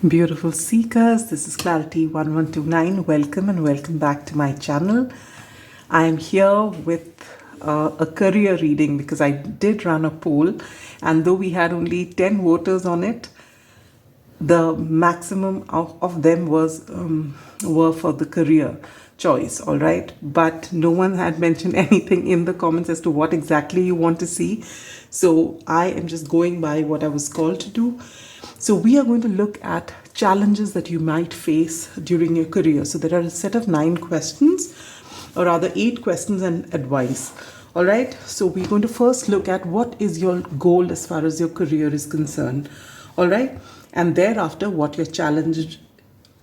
Beautiful seekers, this is Clarity 1129. Welcome and welcome back to my channel. I am here with a career reading because I did run a poll, and though we had only 10 voters on it, the maximum of them were for the career choice, all right? But no one had mentioned anything in the comments as to what exactly you want to see. So I am just going by what I was called to do. So we are going to look at challenges that you might face during your career. So there are a set of 9 questions, or rather 8 questions and advice. All right. So we're going to first look at what is your goal as far as your career is concerned. All right. And thereafter, what your challenge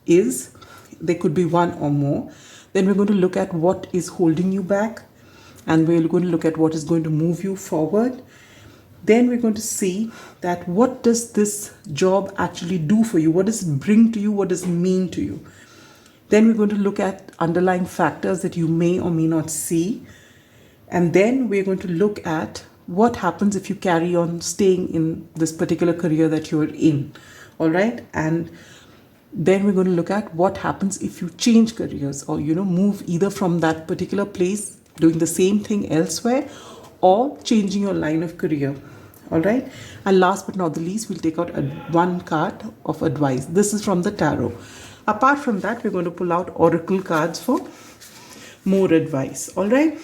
is. There could be one or more. Then we're going to look at what is holding you back. And we're going to look at what is going to move you forward. Then we're going to see that what does this job actually do for you? What does it bring to you? What does it mean to you? Then we're going to look at underlying factors that you may or may not see. And then we're going to look at what happens if you carry on staying in this particular career that you're in. All right. And then we're going to look at what happens if you change careers or, move either from that particular place, doing the same thing elsewhere, or changing your line of career. All right. And last but not the least, we'll take out one card of advice. This is from the tarot. Apart from that, we're going to pull out oracle cards for more advice. All right.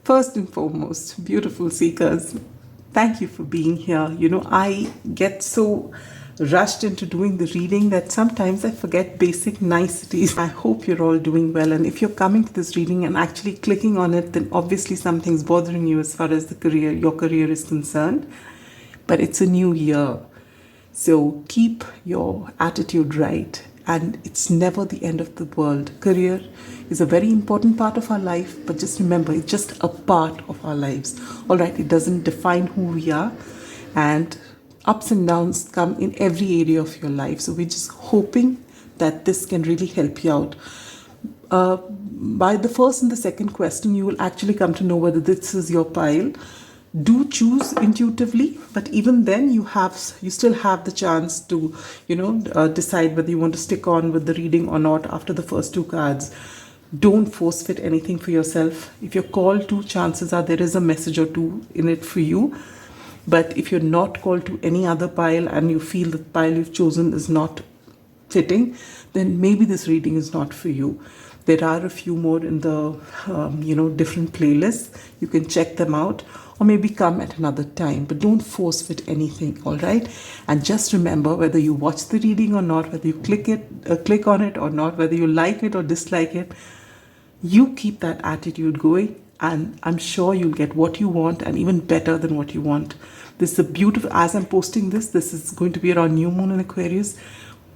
First and foremost, beautiful seekers, thank you for being here. I get so rushed into doing the reading that sometimes I forget basic niceties. I hope you're all doing well, and if you're coming to this reading and actually clicking on it, then obviously something's bothering you as far as your career is concerned. But it's a new year, so keep your attitude right, and it's never the end of the world. Career is a very important part of our life, but just remember, it's just a part of our lives. All right, it doesn't define who we are, and ups and downs come in every area of your life. So we're just hoping that this can really help you out. By the first and the second question, you will actually come to know whether this is your pile. Do choose intuitively, but even then you still have the chance to decide whether you want to stick on with the reading or not after the first 2 cards. Don't force fit anything for yourself. If you're called to, chances are there is a message or two in it for you. But if you're not called to any other pile and you feel the pile you've chosen is not fitting, then maybe this reading is not for you. There are a few more in the different playlists. You can check them out, or maybe come at another time. But don't force fit anything, all right? And just remember, whether you watch the reading or not, whether you click on it or not, whether you like it or dislike it, you keep that attitude going, and I'm sure you'll get what you want and even better than what you want. This is a beautiful, as I'm posting this is going to be around new moon in Aquarius.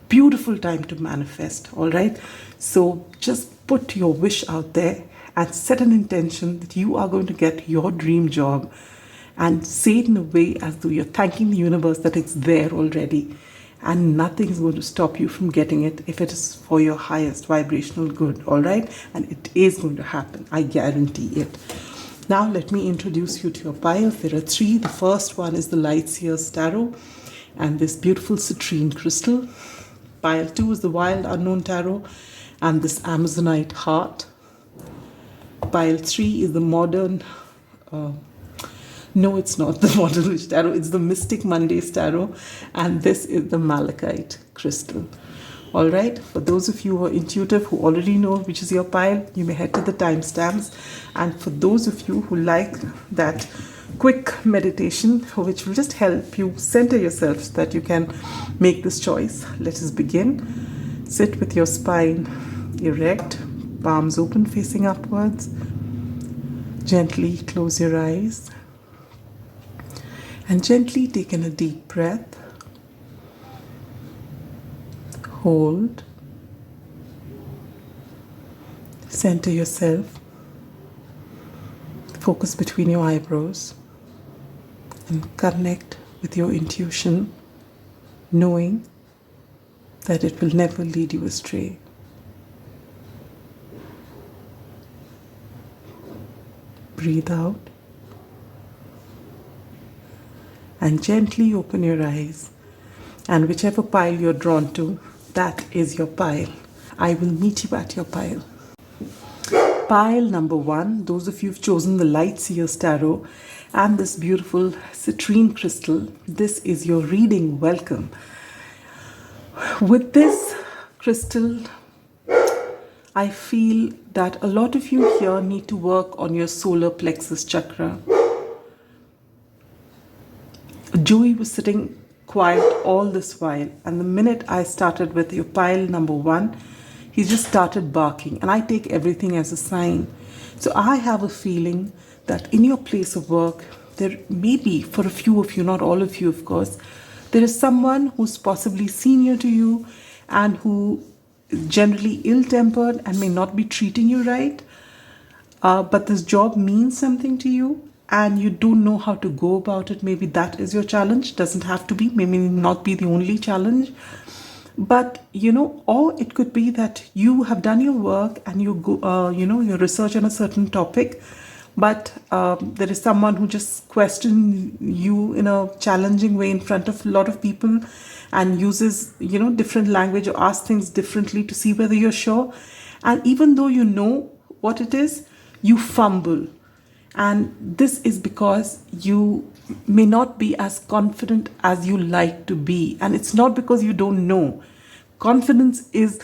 Beautiful time to manifest, all right? So just put your wish out there and set an intention that you are going to get your dream job, and say it in a way as though you're thanking the universe that it's there already, and nothing is going to stop you from getting it if it is for your highest vibrational good, all right? And it is going to happen, I guarantee it. Now let me introduce you to your piles. There are 3. The first one is the Light Seer's Tarot and this beautiful citrine crystal. Pile 2 is the Wild Unknown Tarot and this Amazonite heart. Pile 3 is the modern no, it's not the Modern Witch Tarot. It's the Mystic Mondays Tarot. And this is the Malachite crystal. All right. For those of you who are intuitive, who already know which is your pile, you may head to the timestamps. And for those of you who like that quick meditation, which will just help you center yourself so that you can make this choice, let us begin. Sit with your spine erect, palms open facing upwards. Gently close your eyes. And gently take in a deep breath. Hold. Center yourself. Focus between your eyebrows. And connect with your intuition, knowing that it will never lead you astray. Breathe out. And gently open your eyes And whichever pile you're drawn to, that is your pile. I will meet you at your pile. Pile number 1, those of you who've chosen the Light Seer's Tarot and this beautiful citrine crystal, this is your reading. Welcome. With this crystal, I feel that a lot of you here need to work on your solar plexus chakra. Joey was sitting quiet all this while, and the minute I started with your pile number 1, he just started barking, and I take everything as a sign. So I have a feeling that in your place of work, there may be, for a few of you, not all of you of course, there is someone who's possibly senior to you and who is generally ill-tempered and may not be treating you right, but this job means something to you and you don't know how to go about it. Maybe that is your challenge. Doesn't have to be, maybe not be the only challenge. But or it could be that you have done your work and you go, your research on a certain topic, but there is someone who just questions you in a challenging way in front of a lot of people and uses different language or asks things differently to see whether you're sure. And even though you know what it is, you fumble. And this is because you may not be as confident as you like to be. And it's not because you don't know. Confidence is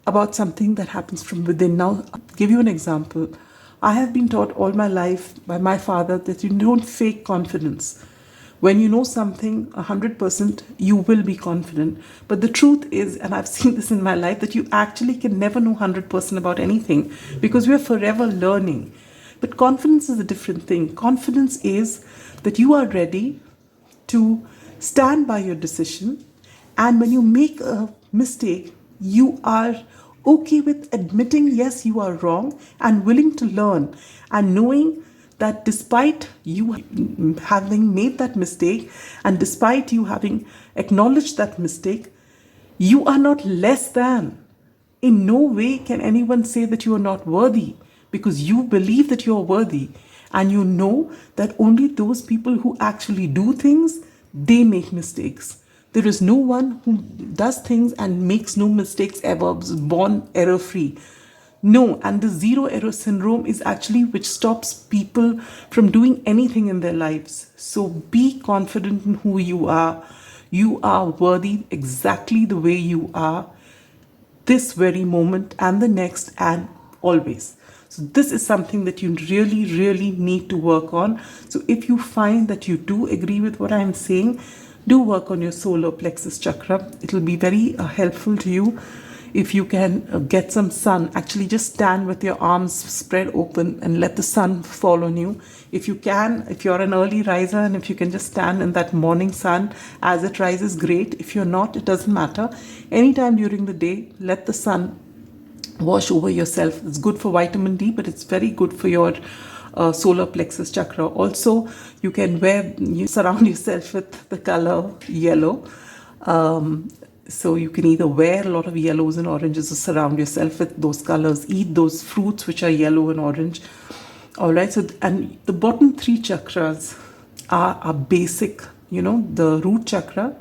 about something that happens from within. Now, I'll give you an example. I have been taught all my life by my father that you don't fake confidence. When you know something 100%, you will be confident. But the truth is, and I've seen this in my life, that you actually can never know 100% about anything because we are forever learning. But confidence is a different thing. Confidence is that you are ready to stand by your decision, and when you make a mistake, you are okay with admitting, yes, you are wrong, and willing to learn, and knowing that despite you having made that mistake, and despite you having acknowledged that mistake, you are not less than. In no way can anyone say that you are not worthy, because you believe that you are worthy, and you know that only those people who actually do things, they make mistakes. There is no one who does things and makes no mistakes ever, is born error-free. No, and the zero error syndrome is actually which stops people from doing anything in their lives. So be confident in who you are. You are worthy exactly the way you are, this very moment and the next and always. So this is something that you really, really need to work on. So if you find that you do agree with what I'm saying, do work on your solar plexus chakra. It will be very helpful to you if you can get some sun. Actually, just stand with your arms spread open and let the sun fall on you. If you can, if you're an early riser and if you can just stand in that morning sun as it rises, great. If you're not, it doesn't matter. Anytime during the day, let the sun wash over yourself. It's good for vitamin D, but it's very good for your solar plexus chakra. Also, you can surround yourself with the color yellow. So you can either wear a lot of yellows and oranges or surround yourself with those colors. Eat those fruits which are yellow and orange. All right. So, and the bottom 3 chakras are basic. The root chakra,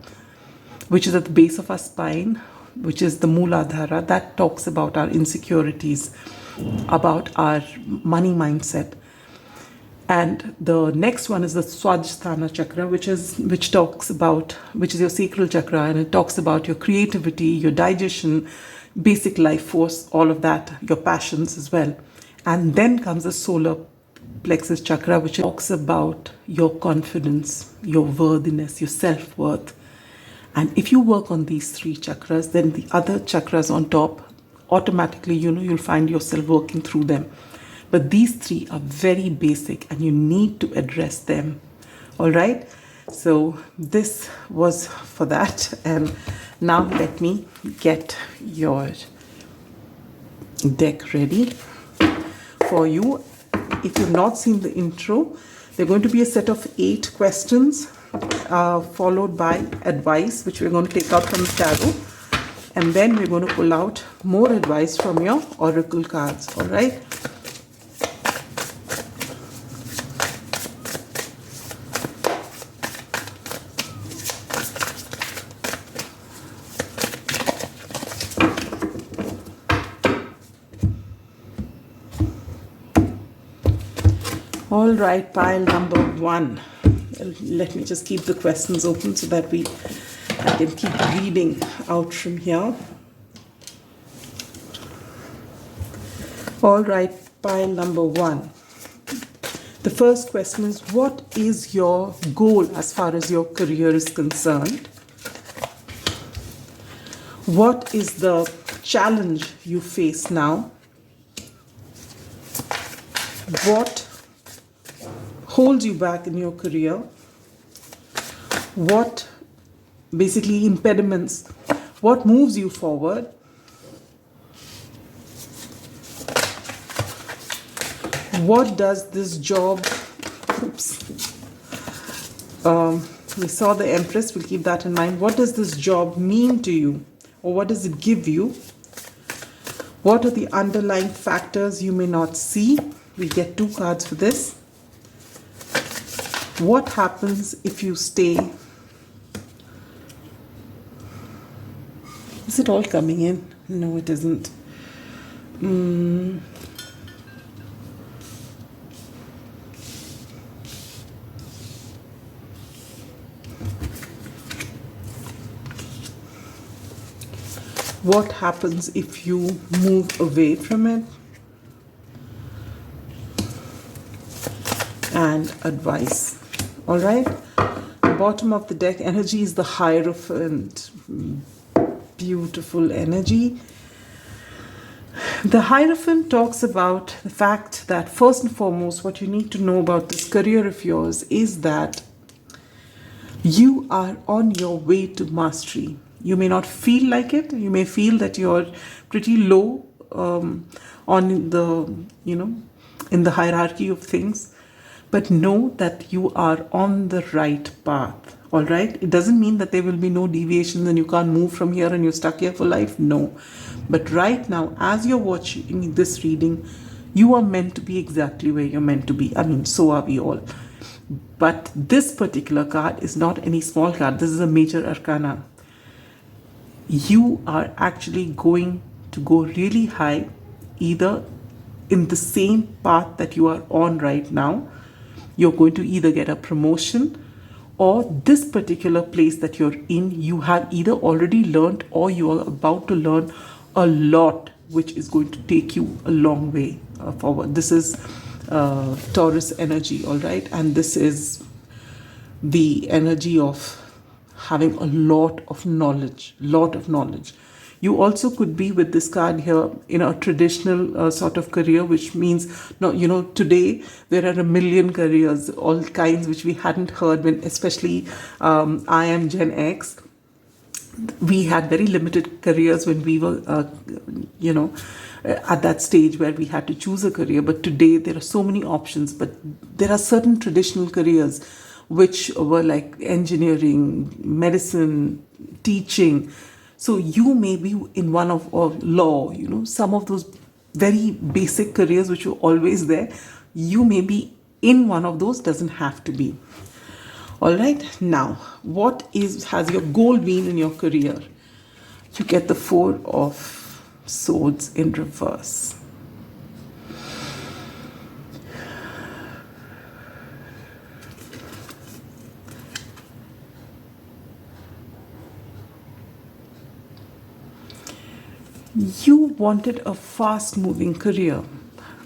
which is at the base of our spine, which is the Mooladhara, that talks about our insecurities, about our money mindset. And the next one is the Swadhisthana chakra, which is your sacral chakra, and it talks about your creativity, your digestion, basic life force, all of that, your passions as well. And then comes the solar plexus chakra, which talks about your confidence, your worthiness, your self-worth. And if you work on these 3 chakras, then the other chakras on top, automatically, you'll find yourself working through them. But these 3 are very basic and you need to address them. All right. So this was for that. And now let me get your deck ready for you. If you've not seen the intro, they're going to be a set of 8 questions, followed by advice, which we're going to take out from the tarot. And then we're going to pull out more advice from your oracle cards. All right. All right, pile number 1. Let me just keep the questions open so that I can keep reading out from here. All right, pile number 1. The first question is, what is your goal as far as your career is concerned? What is the challenge you face now? What holds you back in your career? What basically impediments? What moves you forward? What does this job, we saw the Empress, we'll keep that in mind. What does this job mean to you? Or what does it give you? What are the underlying factors you may not see? We get 2 cards for this. What happens if you stay? Is it all coming in? No, it isn't. What happens if you move away from it? And advice. All right. Bottom of the deck energy is the Hierophant. Beautiful energy. The Hierophant talks about the fact that first and foremost, what you need to know about this career of yours is that you are on your way to mastery. You may not feel like it. You may feel that you're pretty low on the, in the hierarchy of things. But know that you are on the right path. All right. It doesn't mean that there will be no deviations and you can't move from here and you're stuck here for life. No. But right now, as you're watching this reading, you are meant to be exactly where you're meant to be. I mean, so are we all. But this particular card is not any small card. This is a major arcana. You are actually going to go really high, either in the same path that you are on right now. You're going to either get a promotion, or this particular place that you're in, you have either already learned or you are about to learn a lot, which is going to take you a long way forward. This is Taurus energy, all right? And this is the energy of having a lot of knowledge. You also could be with this card here in a traditional sort of career, which means, today there are a million careers, all kinds which we hadn't heard when, especially I am Gen X. We had very limited careers when we were, at that stage where we had to choose a career. But today there are so many options, but there are certain traditional careers which were like engineering, medicine, teaching. So you may be in one of law, some of those very basic careers which were always there. You may be in one of those, doesn't have to be. All right. Now, what has your goal been in your career? You get the 4 of Swords in reverse. You wanted a fast-moving career.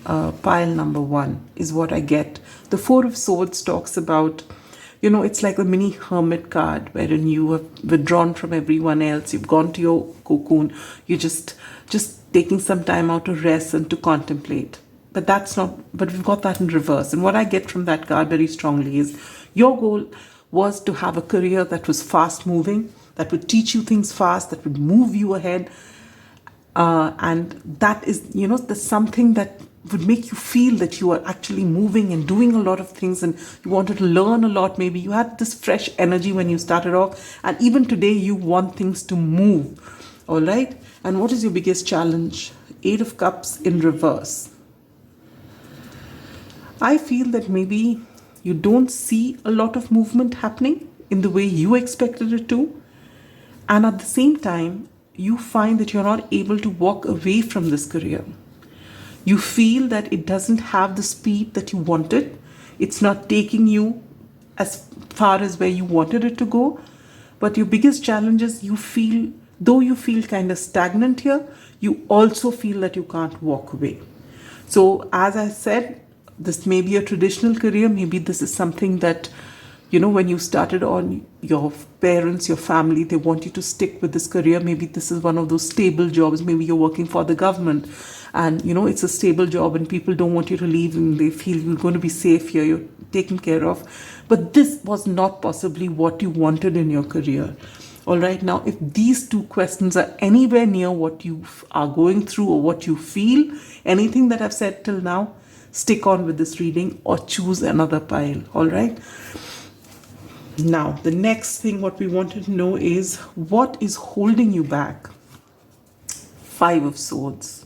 Pile number 1 is what I get. The 4 of Swords talks about, it's like a mini hermit card wherein you have withdrawn from everyone else. You've gone to your cocoon. You're just taking some time out to rest and to contemplate. But we've got that in reverse. And what I get from that card very strongly is your goal was to have a career that was fast-moving, that would teach you things fast, that would move you ahead. And that is, there's something that would make you feel that you are actually moving and doing a lot of things, and you wanted to learn a lot. Maybe you had this fresh energy when you started off, and even today you want things to move. All right. And what is your biggest challenge? 8 of Cups in reverse. I feel that maybe you don't see a lot of movement happening in the way you expected it to. And at the same time, you find that you're not able to walk away from this career. You feel that it doesn't have the speed that you wanted. It's not taking you as far as where you wanted it to go. But your biggest challenge is you feel, though you feel kind of stagnant here, you also feel that you can't walk away. So as I said, this may be a traditional career. Maybe this is something that, when you started on, your parents, your family, they want you to stick with this career. Maybe this is one of those stable jobs. Maybe you're working for the government and, it's a stable job and people don't want you to leave and they feel you're going to be safe here, you're taken care of. But this was not possibly what you wanted in your career. All right, now, if these two questions are anywhere near what you are going through or what you feel, anything that I've said till now, stick on with this reading or choose another pile. All right. Now, the next thing what we wanted to know is what is holding you back? 5 of Swords.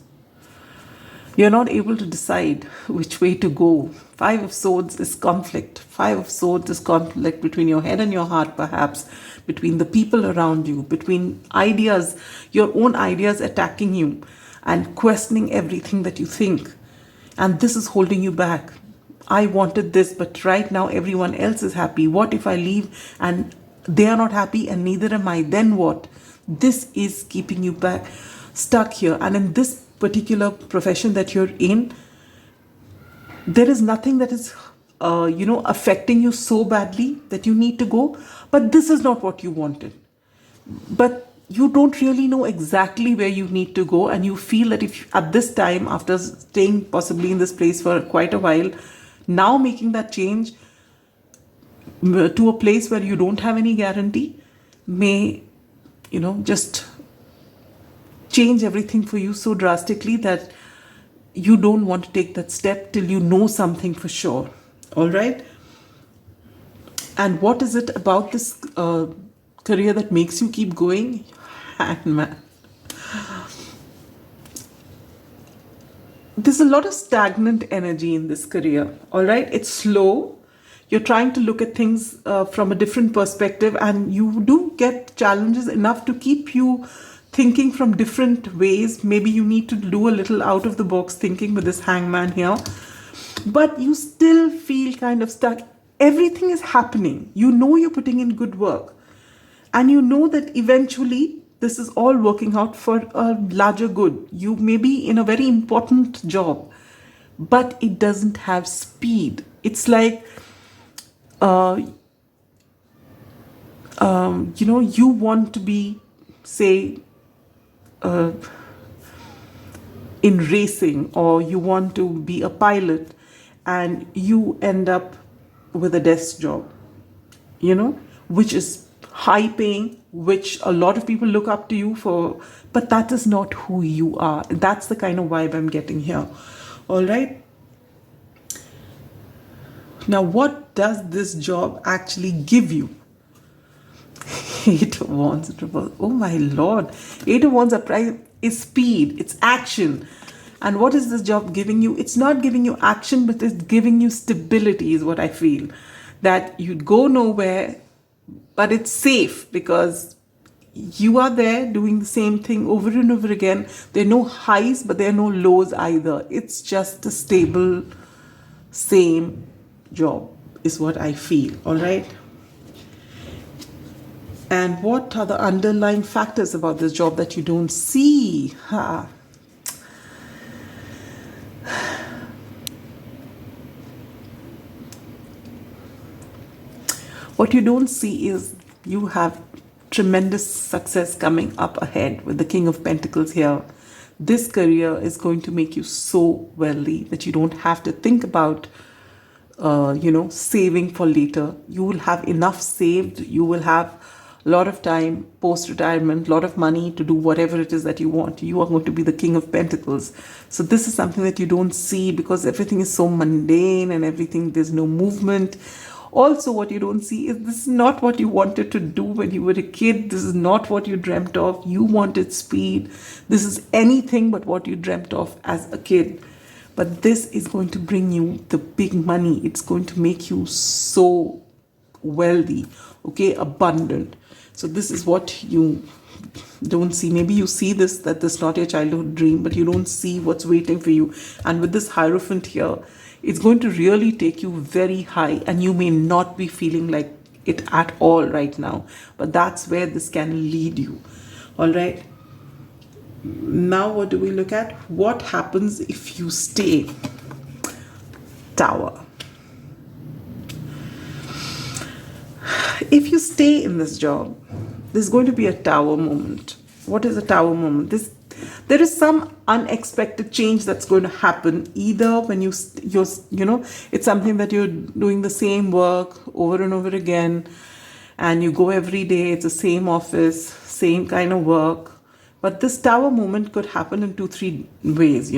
You're not able to decide which way to go. 5 of Swords is conflict. 5 of Swords is conflict between your head and your heart, perhaps, between the people around you, between ideas, your own ideas attacking you and questioning everything that you think. And this is holding you back. I wanted this, but right now everyone else is happy. What if I leave and they are not happy and neither am I? Then what? This is keeping you back, stuck here. And in this particular profession that you're in, there is nothing that is, affecting you so badly that you need to go. But this is not what you wanted. But you don't really know exactly where you need to go. And you feel that if at this time, after staying possibly in this place for quite a while, now making that change to a place where you don't have any guarantee may, just change everything for you so drastically that you don't want to take that step till you know something for sure. All right. And what is it about this career that makes you keep going? Man, there's a lot of stagnant energy in this career. All right. It's slow. You're trying to look at things from a different perspective, and you do get challenges enough to keep you thinking from different ways. Maybe you need to do a little out of the box thinking with this hangman here, but you still feel kind of stuck. Everything is happening. You're putting in good work, and you know that eventually this is all working out for a larger good. You may be in a very important job, but it doesn't have speed. It's like, you want to be, say, in racing, or you want to be a pilot, and you end up with a desk job, which is high paying, which a lot of people look up to you for, but that is not who you are. That's the kind of vibe I'm getting here. All right. Now, what does this job actually give you? 8 of Wands. Oh my Lord. 8 of Wands is speed. It's action. And what is this job giving you? It's not giving you action, but it's giving you stability is what I feel. That you'd go nowhere, but it's safe because you are there doing the same thing over and over again. There are no highs, but there are no lows either. It's just a stable, same job is what I feel. All right. And what are the underlying factors about this job that you don't see? What you don't see is you have tremendous success coming up ahead with the King of Pentacles here. This career is going to make you so wealthy that you don't have to think about, saving for later. You will have enough saved. You will have a lot of time post-retirement, a lot of money to do whatever it is that you want. You are going to be the King of Pentacles. So this is something that you don't see because everything is so mundane and everything, there's no movement. Also, what you don't see is this is not what you wanted to do when you were a kid. This is not what you dreamt of. You wanted speed. This is anything but what you dreamt of as a kid. But this is going to bring you the big money. It's going to make you so wealthy, okay, abundant. So this is what you don't see. Maybe you see this, that this is not your childhood dream, but you don't see what's waiting for you. And with this Hierophant here, it's going to really take you very high, and you may not be feeling like it at all right now, but that's where this can lead you. All right, now what do we look at? What happens if you stay? Tower. If you stay in this job, there's going to be a tower moment. What is a tower moment? There is some unexpected change that's going to happen, either when it's something that you're doing the same work over and over again, and you go every day, it's the same office, same kind of work. But this tower moment could happen in 2-3 ways,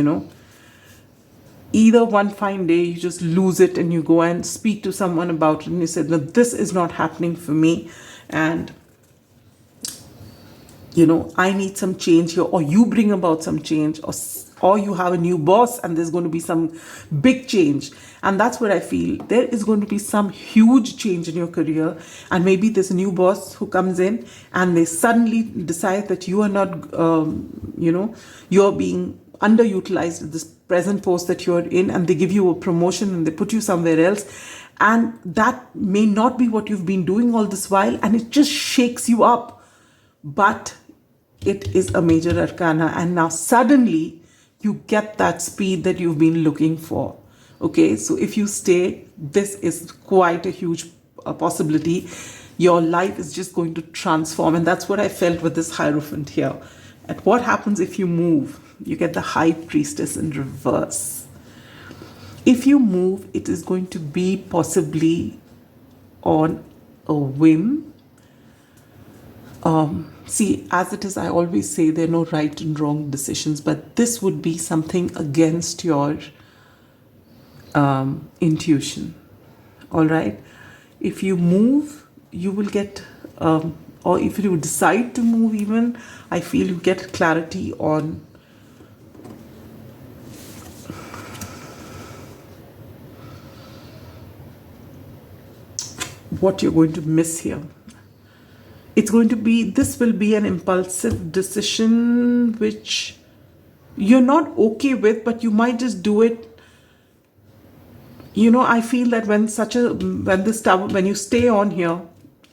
Either one fine day you just lose it and you go and speak to someone about it, and you said, no, this is not happening for me, and I need some change here, or you bring about some change, or you have a new boss and there's going to be some big change. And that's what I feel. There is going to be some huge change in your career, and maybe there's a new boss who comes in and they suddenly decide that you are not, you're being underutilized at this present post that you're in, and they give you a promotion and they put you somewhere else, and that may not be what you've been doing all this while, and it just shakes you up. But it is a major arcana, and now suddenly you get that speed that you've been looking for. Okay, so if you stay, this is quite a huge possibility. Your life is just going to transform, and that's what I felt with this Hierophant here. And what happens if you move? You get the High Priestess in reverse. If you move, it is going to be possibly on a whim. See, as it is, I always say there are no right and wrong decisions, but this would be something against your intuition. All right. If you move, you will get, or if you decide to move, even, I feel you get clarity on what you're going to miss here. This will be an impulsive decision which you're not okay with, but you might just do it. I feel that when you stay on here,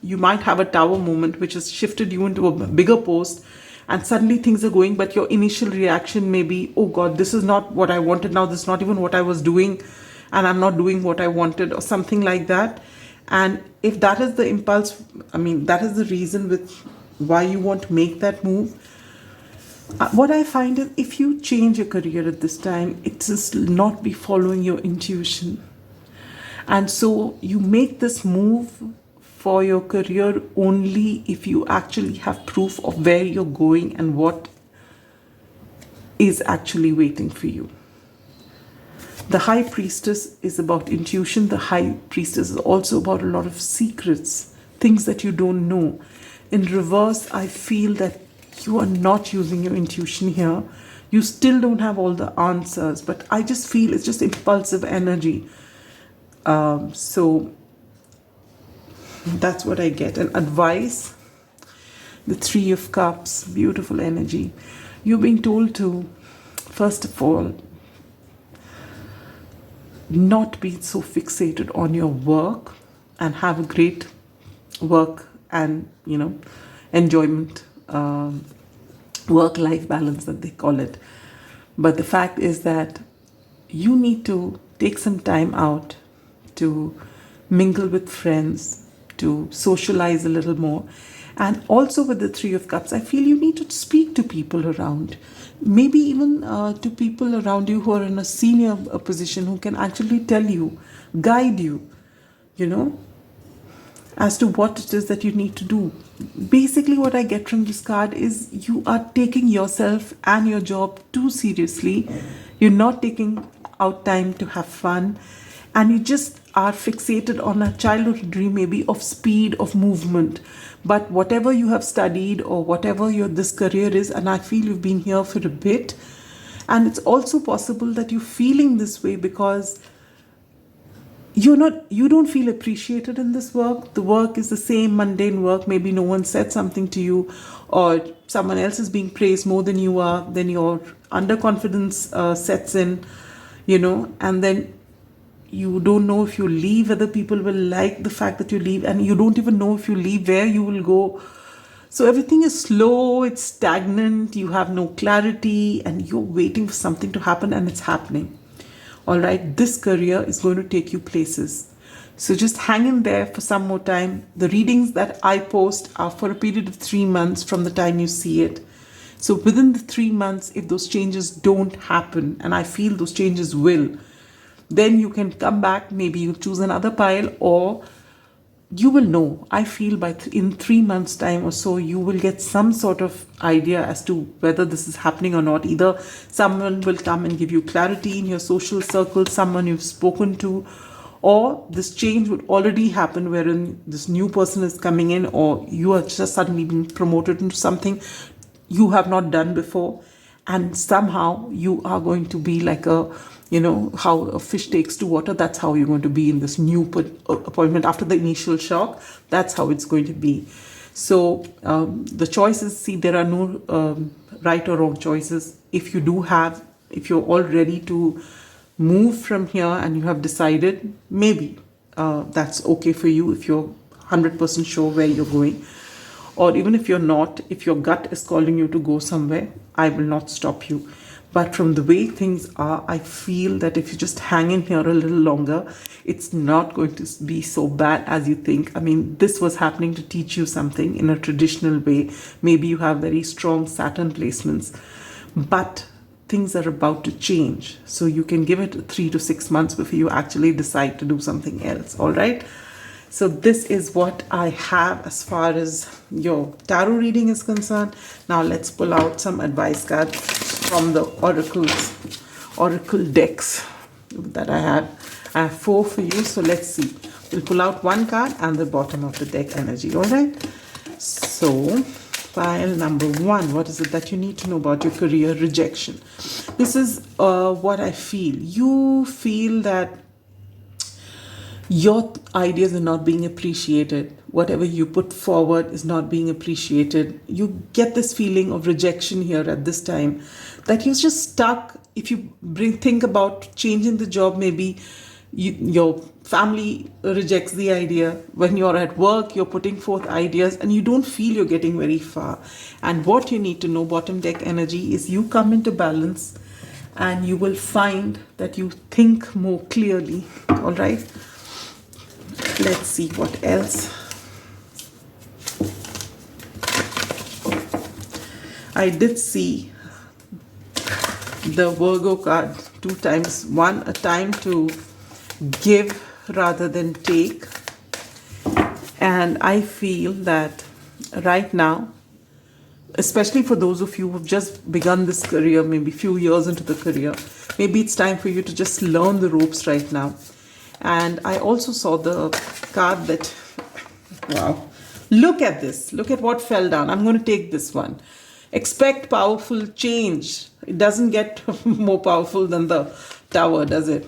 you might have a tower moment which has shifted you into a bigger post, and suddenly things are going, but your initial reaction may be, oh God, this is not what I wanted now, this is not even what I was doing, and I'm not doing what I wanted, or something like that. And if that is the impulse, that is the reason with why you want to make that move. What I find is, if you change your career at this time, it just not be following your intuition. And so you make this move for your career only if you actually have proof of where you're going and what is actually waiting for you. The High Priestess is about intuition. The High Priestess is also about a lot of secrets, things that you don't know. In reverse, I feel that you are not using your intuition here. You still don't have all the answers, but I just feel it's just impulsive energy. So that's what I get. And advice, the Three of Cups, beautiful energy. You're being told to, first of all, not be so fixated on your work, and have a great work and enjoyment, work-life balance that they call it. But the fact is that you need to take some time out to mingle with friends, to socialize a little more. And also with the Three of Cups, I feel you need to speak to people around, maybe even to people around you who are in a senior position, who can actually tell you, guide you, as to what it is that you need to do. Basically, what I get from this card is you are taking yourself and your job too seriously. You're not taking out time to have fun, and you just are fixated on a childhood dream, maybe of speed, of movement. But whatever you have studied, or whatever this career is, and I feel you've been here for a bit, and it's also possible that you're feeling this way because you don't feel appreciated in this work. The work is the same mundane work. Maybe no one said something to you, or someone else is being praised more than you are. Then your underconfidence sets in, and then You don't know if you leave, whether people will like the fact that you leave, and you don't even know if you leave where you will go. So everything is slow, it's stagnant, you have no clarity, and you're waiting for something to happen, and it's happening. All right, this career is going to take you places. So just hang in there for some more time. The readings that I post are for a period of 3 months from the time you see it. So within the 3 months, if those changes don't happen, and I feel those changes will, then you can come back, maybe you choose another pile, or you will know. I feel in 3 months time or so, you will get some sort of idea as to whether this is happening or not. Either someone will come and give you clarity in your social circle, someone you've spoken to, or this change would already happen wherein this new person is coming in, or you are just suddenly being promoted into something you have not done before, and somehow you are going to be like how a fish takes to water. That's how you're going to be in this new appointment after the initial shock. That's how it's going to be. So the choices, see, there are no right or wrong choices. If you're all ready to move from here and you have decided, maybe that's okay for you if you're 100% sure where you're going. Or even if you're not, if your gut is calling you to go somewhere, I will not stop you. But from the way things are, I feel that if you just hang in here a little longer, it's not going to be so bad as you think. I mean, this was happening to teach you something in a traditional way. Maybe you have very strong Saturn placements, but things are about to change. So you can give it 3 to 6 months before you actually decide to do something else. All right. So this is what I have as far as your tarot reading is concerned. Now let's pull out some advice cards from the oracle decks that I have. I have 4 for you, so let's see. We'll pull out 1 card and the bottom of the deck energy. All right. So pile number 1, what is it that you need to know about your career? Rejection. This is what I feel. You feel that your ideas are not being appreciated. Whatever you put forward is not being appreciated. You get this feeling of rejection here at this time, that you're just stuck. If you think about changing the job, maybe your family rejects the idea. When you're at work, you're putting forth ideas and you don't feel you're getting very far. And what you need to know, bottom deck energy, is you come into balance and you will find that you think more clearly. All right. Let's see what else. I did see the Virgo card 2 times. 1, a time to give rather than take. And I feel that right now, especially for those of you who've just begun this career, maybe a few years into the career, maybe it's time for you to just learn the ropes right now. And I also saw the card that, wow, look at this. Look at what fell down. I'm going to take this one. Expect powerful change. It doesn't get more powerful than the Tower, does it?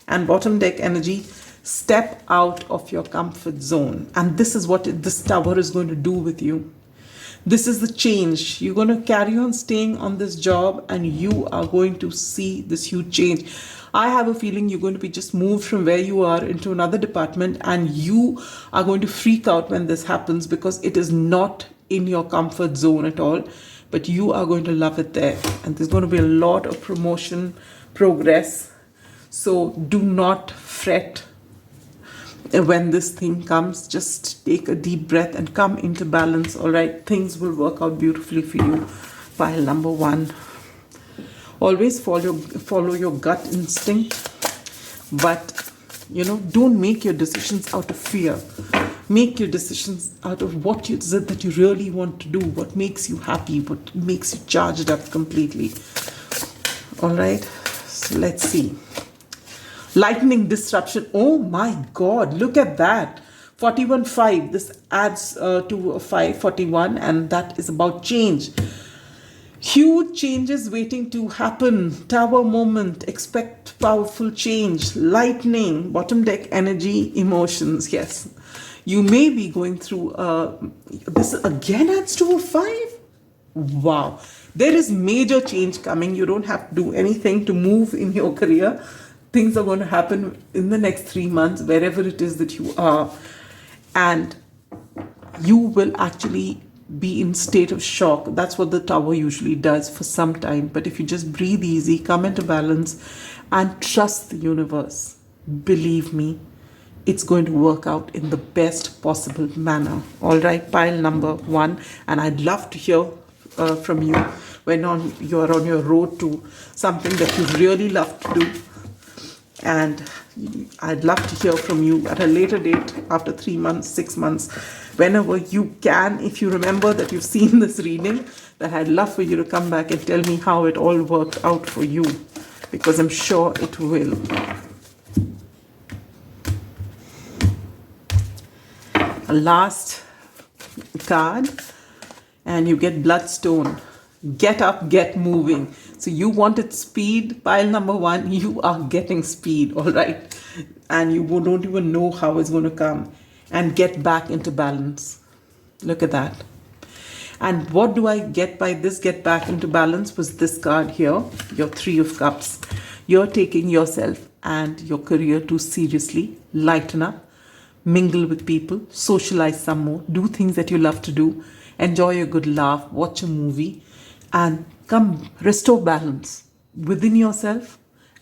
And bottom deck energy, step out of your comfort zone. And this is what this Tower is going to do with you. This is the change. You're going to carry on staying on this job and you are going to see this huge change. I have a feeling you're going to be just moved from where you are into another department, and you are going to freak out when this happens because it is not in your comfort zone at all, but you are going to love it there. And there's going to be a lot of promotion, progress. So do not fret when this thing comes. Just take a deep breath and come into balance. All right, things will work out beautifully for you. Pile number 1. Always follow your gut instinct, but don't make your decisions out of fear. Make your decisions out of what is it that you really want to do, what makes you happy, what makes you charged up completely. All right, so let's see. Lightning disruption. Oh my God, look at that. 41.5. This adds to a 541, and that is about change. Huge changes waiting to happen. Tower moment. Expect powerful change. Lightning. Bottom deck energy. Emotions. Yes. You may be going through this again adds to a 5. Wow. There is major change coming. You don't have to do anything to move in your career. things are going to happen in the next 3 months, wherever it is that you are. And you will actually be in state of shock. That's what the tower usually does for some time. But if you just breathe easy, come into balance, and trust the universe, believe me, it's going to work out in the best possible manner. All right, pile number 1. And I'd love to hear from you when you're on your road to something that you really love to do. And I'd love to hear from you at a later date, after 3 months, 6 months, whenever you can. If you remember that you've seen this reading, that I'd love for you to come back and tell me how it all worked out for you, because I'm sure it will. A last card, and you get Bloodstone. Get up, get moving. So you wanted speed, pile number 1, you are getting speed, all right? And you don't even know how it's going to come. And get back into balance. Look at that. And what do I get by this get back into balance was this card here, your 3 of Cups. You're taking yourself and your career too seriously. Lighten up. Mingle with people, socialize some more, do things that you love to do, enjoy a good laugh, watch a movie, and come restore balance within yourself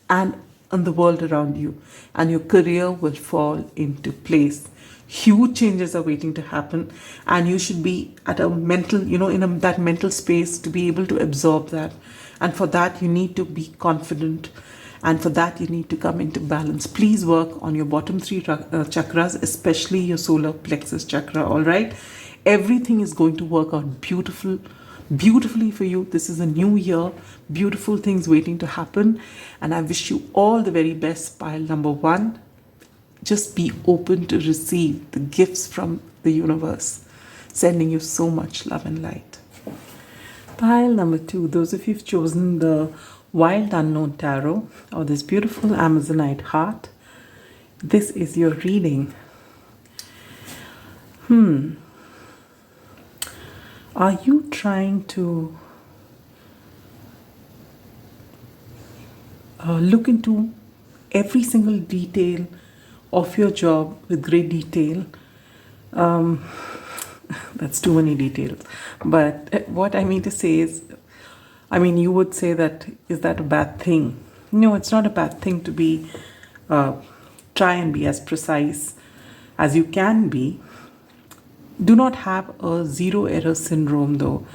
and on the world around you, and your career will fall into place. Huge changes are waiting to happen, and you should be at a mental, that mental space to be able to absorb that. And for that, you need to be confident. And for that, you need to come into balance. Please work on your bottom 3 chakras, especially your solar plexus chakra, all right? Everything is going to work out beautifully for you. This is a new year, beautiful things waiting to happen. And I wish you all the very best, pile number 1. Just be open to receive the gifts from the universe, sending you so much love and light. Pile number 2, those of you who've chosen the Wild Unknown Tarot, or this beautiful Amazonite heart, this is your reading. Are you trying to look into every single detail of your job with great detail? That's too many details. But what I mean to say is, you would say that, is that a bad thing? No, it's not a bad thing to be, try and be as precise as you can be. Do not have a zero error syndrome though,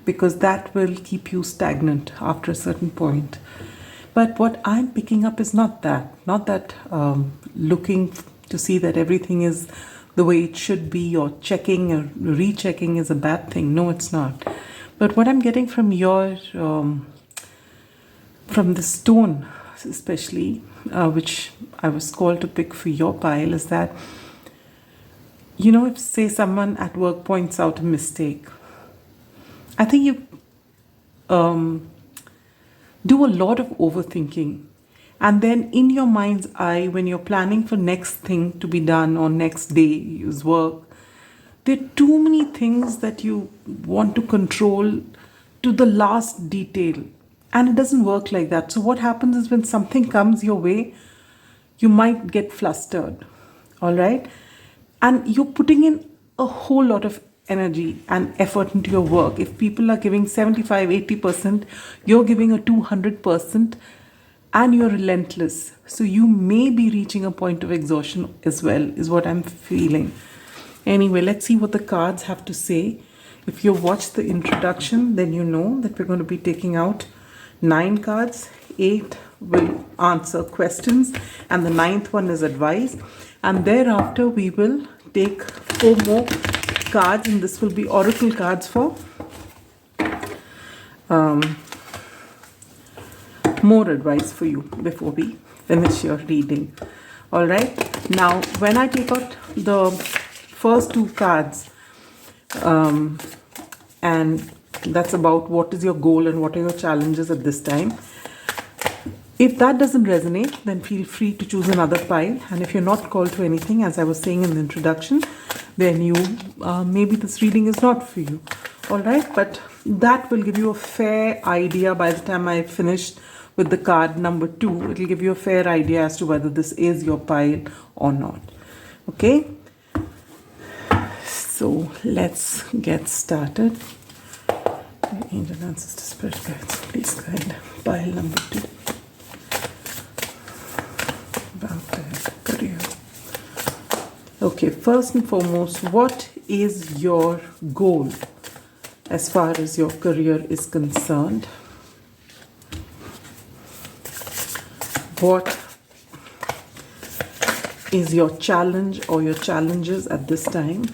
because that will keep you stagnant after a certain point. But what I'm picking up is not that looking to see that everything is the way it should be, or checking or rechecking is a bad thing. No, it's not. But what I'm getting from your, from the stone especially, which I was called to pick for your pile, is that, if say someone at work points out a mistake, I think you do a lot of overthinking. And then in your mind's eye, when you're planning for next thing to be done or next day's work, there are too many things that you want to control to the last detail. And it doesn't work like that. So what happens is, when something comes your way, you might get flustered. All right? And you're putting in a whole lot of energy and effort into your work. If people are giving 75, 80%, you're giving a 200%, and you're relentless. So you may be reaching a point of exhaustion as well, is what I'm feeling. Anyway, let's see what the cards have to say. If you've watched the introduction, then you know that we're going to be taking out 9 cards. 8 will answer questions, and the 9th one is advice. And thereafter, we will take 4 more cards, and this will be oracle cards for more advice for you before we finish your reading. All right. Now, when I take out the first 2 cards, and that's about what is your goal and what are your challenges at this time. If that doesn't resonate, then feel free to choose another pile. And if you're not called to anything, as I was saying in the introduction, then you maybe this reading is not for you. All right, but that will give you a fair idea by the time I finish with the card number 2, it will give you a fair idea as to whether this is your pile or not. Okay, so let's get started. Angel Ancestor Spirit Guides, please guide pile number 2 about the career. Okay, first and foremost, what is your goal as far as your career is concerned? What is your challenge or your challenges at this time?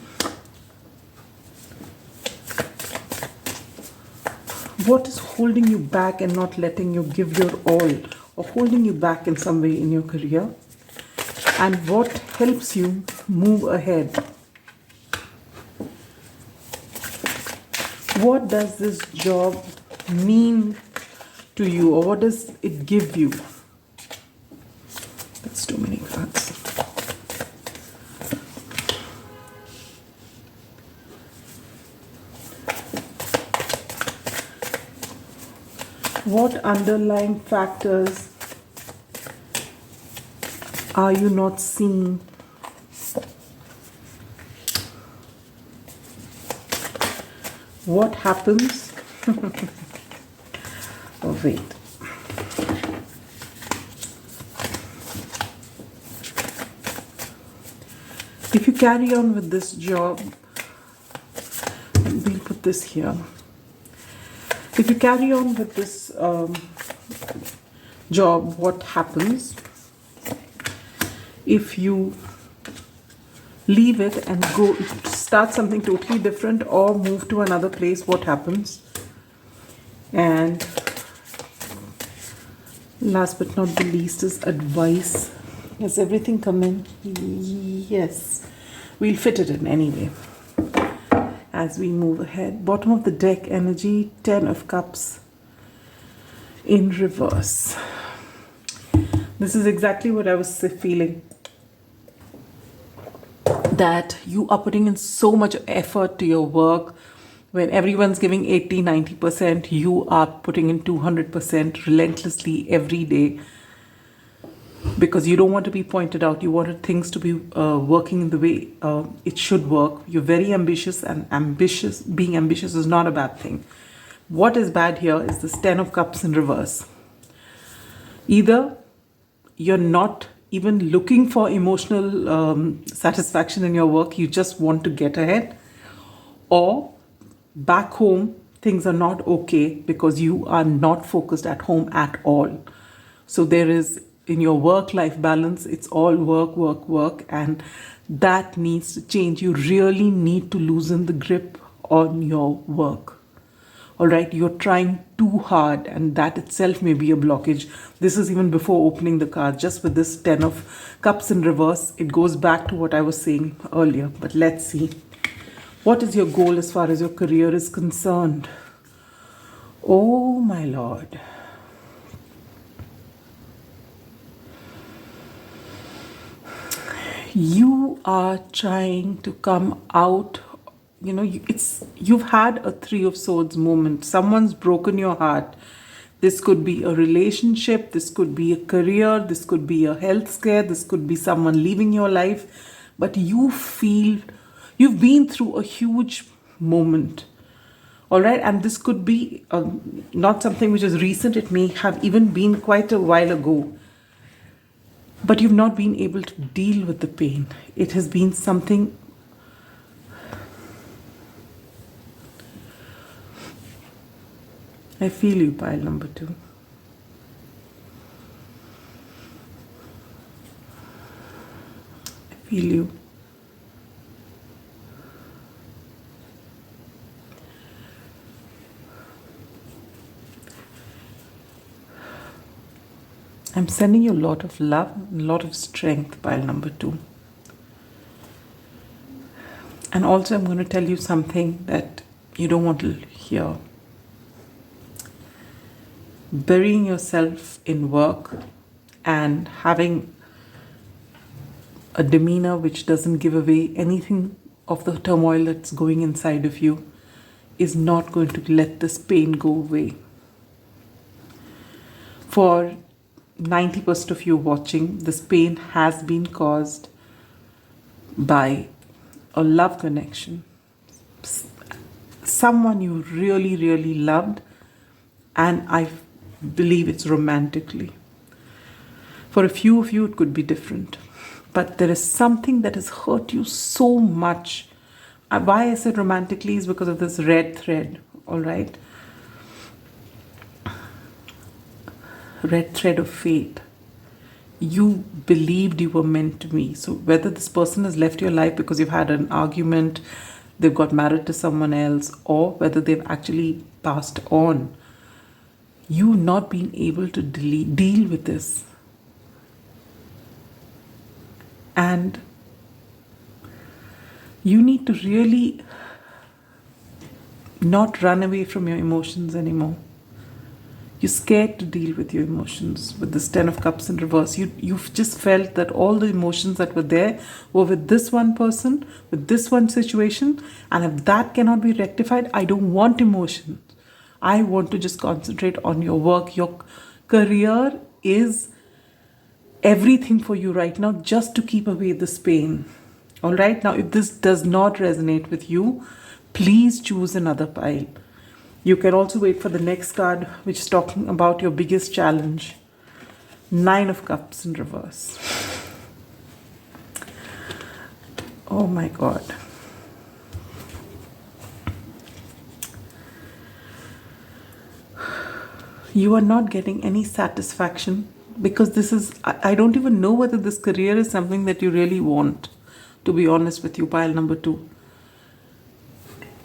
What is holding you back and not letting you give your all, or holding you back in some way in your career? And what helps you move ahead? What does this job mean to you, or what does it give you? That's too many cards. What underlying factors are you not seeing? What happens? Oh, wait. If you carry on with this job, we'll put this here. If you carry on with this job, what happens? If you leave it and go start something totally different or move to another place, what happens? And last but not the least is advice. Has everything come in? Yes. We'll fit it in anyway as we move ahead. Bottom of the deck energy, 10 of Cups in reverse. This is exactly what I was feeling. That you are putting in so much effort to your work. When everyone's giving 80-90%, you are putting in 200% relentlessly every day. Because you don't want to be pointed out. You wanted things to be working in the way it should work. You're very ambitious, and being ambitious is not a bad thing. What is bad here is this 10 of Cups in reverse. Either you're not even looking for emotional satisfaction in your work, you just want to get ahead, or back home things are not okay because you are not focused at home at all. So there is, in your work-life balance, it's all work, work, work, and that needs to change. You really need to loosen the grip on your work. All right, you're trying too hard, and that itself may be a blockage. This is even before opening the card. Just with this 10 of Cups in reverse, it goes back to what I was saying earlier. But let's see. What is your goal as far as your career is concerned? Oh, my Lord. You are trying to come out, you know, you've had a 3 of Swords moment. Someone's broken your heart. This could be a relationship, this could be a career, this could be a health scare, this could be someone leaving your life. But you feel you've been through a huge moment. All right, and this could be not something which is recent. It may have even been quite a while ago. But you've not been able to deal with the pain. It has been something. I feel you, pile number 2. I feel you. I'm sending you a lot of love, a lot of strength, pile number 2. And also I'm going to tell you something that you don't want to hear. Burying yourself in work and having a demeanor which doesn't give away anything of the turmoil that's going inside of you is not going to let this pain go away. For 90% of you watching, this pain has been caused by a love connection. Someone you really, really loved, and I believe it's romantically. For a few of you, it could be different. But there is something that has hurt you so much. Why I said romantically is because of this red thread, all right? Red thread of fate. You believed you were meant to be. So whether this person has left your life because you've had an argument, they've got married to someone else, or whether they've actually passed on, you not being able to deal with this. And you need to really not run away from your emotions anymore. You're scared to deal with your emotions. With this 10 of Cups in reverse, you've just felt that all the emotions that were there were with this one person, with this one situation, and if that cannot be rectified, I don't want emotions. I want to just concentrate on your work. Your career is everything for you right now, just to keep away this pain. All right, now if this does not resonate with you, please choose another pile. You can also wait for the next card, which is talking about your biggest challenge. 9 of Cups in reverse. Oh my God. You are not getting any satisfaction because this is, I don't even know whether this career is something that you really want, to be honest with you, pile number 2.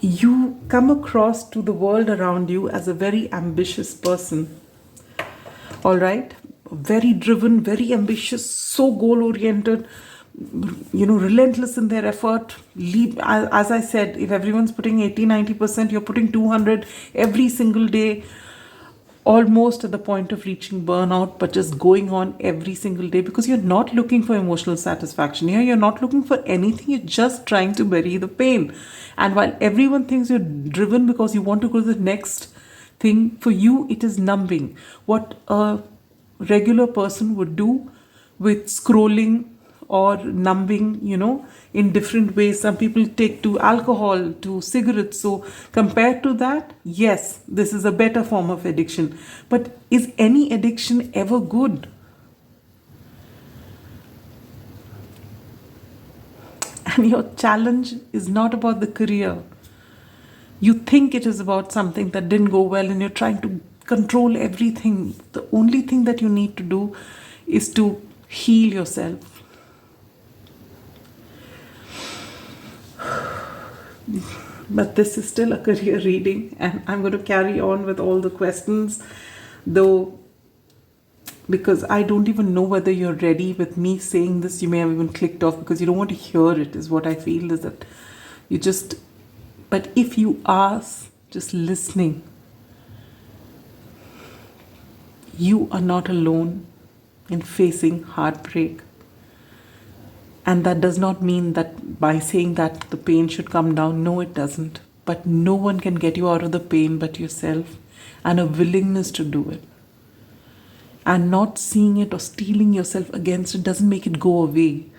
You come across to the world around you as a very ambitious person. All right? Very driven, very ambitious, so goal-oriented, relentless in their effort. As I said, if everyone's putting 80-90%, you're putting 200 every single day, almost at the point of reaching burnout, but just going on every single day because you're not looking for emotional satisfaction here. You're not looking for anything. You're just trying to bury the pain. And while everyone thinks you're driven because you want to go to the next thing, for you, it is numbing. What a regular person would do with scrolling or numbing, in different ways. Some people take to alcohol, to cigarettes. So compared to that, yes, this is a better form of addiction. But is any addiction ever good? And your challenge is not about the career. You think it is about something that didn't go well and you're trying to control everything. The only thing that you need to do is to heal yourself. But this is still a career reading, and I'm going to carry on with all the questions, though, because I don't even know whether you're ready with me saying this. You may have even clicked off because you don't want to hear it, is what I feel, is that you just, but if you are just listening, you are not alone in facing heartbreak. And that does not mean that by saying that the pain should come down. No, it doesn't. But no one can get you out of the pain but yourself, and a willingness to do it. And not seeing it or steeling yourself against it doesn't make it go away.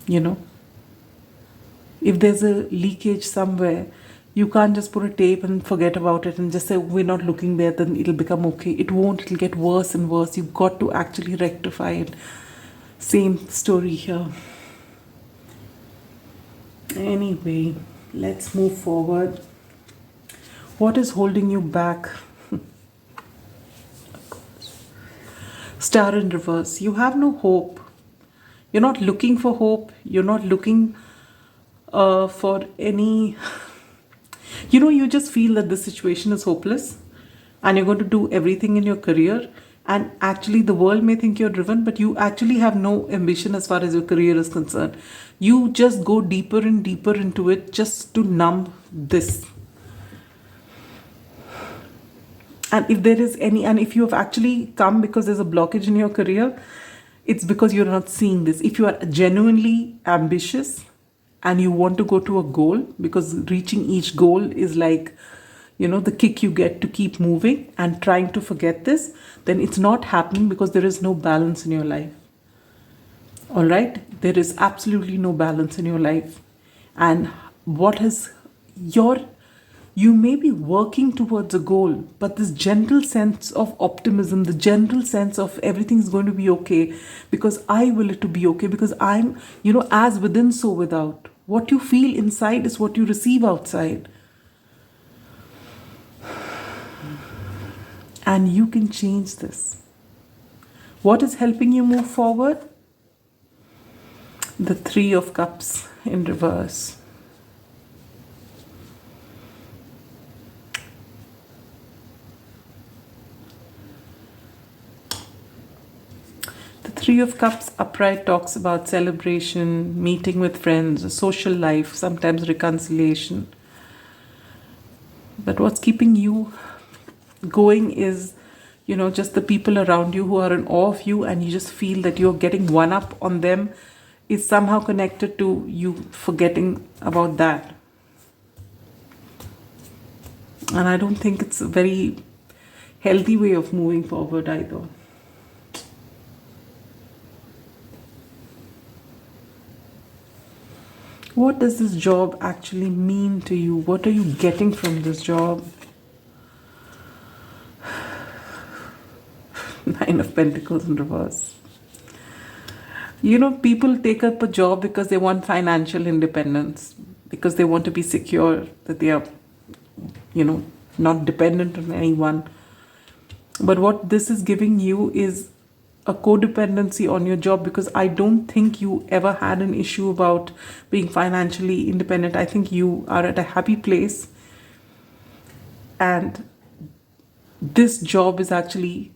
If there's a leakage somewhere, you can't just put a tape and forget about it and just say, we're not looking there, then it'll become okay. It won't. It'll get worse and worse. You've got to actually rectify it. Same story here. Anyway, let's move forward. What is holding you back? Star in reverse. You have no hope. You're not looking for hope. You're not looking for any... you just feel that this situation is hopeless and you're going to do everything in your career. And actually, the world may think you're driven, but you actually have no ambition as far as your career is concerned. You just go deeper and deeper into it just to numb this. And if there is and if you have actually come because there's a blockage in your career, it's because you're not seeing this. If you are genuinely ambitious and you want to go to a goal, because reaching each goal is like, the kick you get to keep moving and trying to forget this, then it's not happening because there is no balance in your life. All right? There is absolutely no balance in your life. And what is you may be working towards a goal, but this general sense of optimism, the general sense of everything's going to be okay because I will it to be okay, because I'm, as within, so without. What you feel inside is what you receive outside. And you can change this. What is helping you move forward? The Three of Cups in reverse. The Three of Cups upright talks about celebration, meeting with friends, a social life, sometimes reconciliation. But what's keeping you going is, just the people around you who are in awe of you, and you just feel that you're getting one up on them is somehow connected to you forgetting about that. And I don't think it's a very healthy way of moving forward either. What does this job actually mean to you? What are you getting from this job? Nine of Pentacles in reverse. People take up a job because they want financial independence, because they want to be secure, that they are, not dependent on anyone. But what this is giving you is a codependency on your job, because I don't think you ever had an issue about being financially independent. I think you are at a happy place. And this job is actually,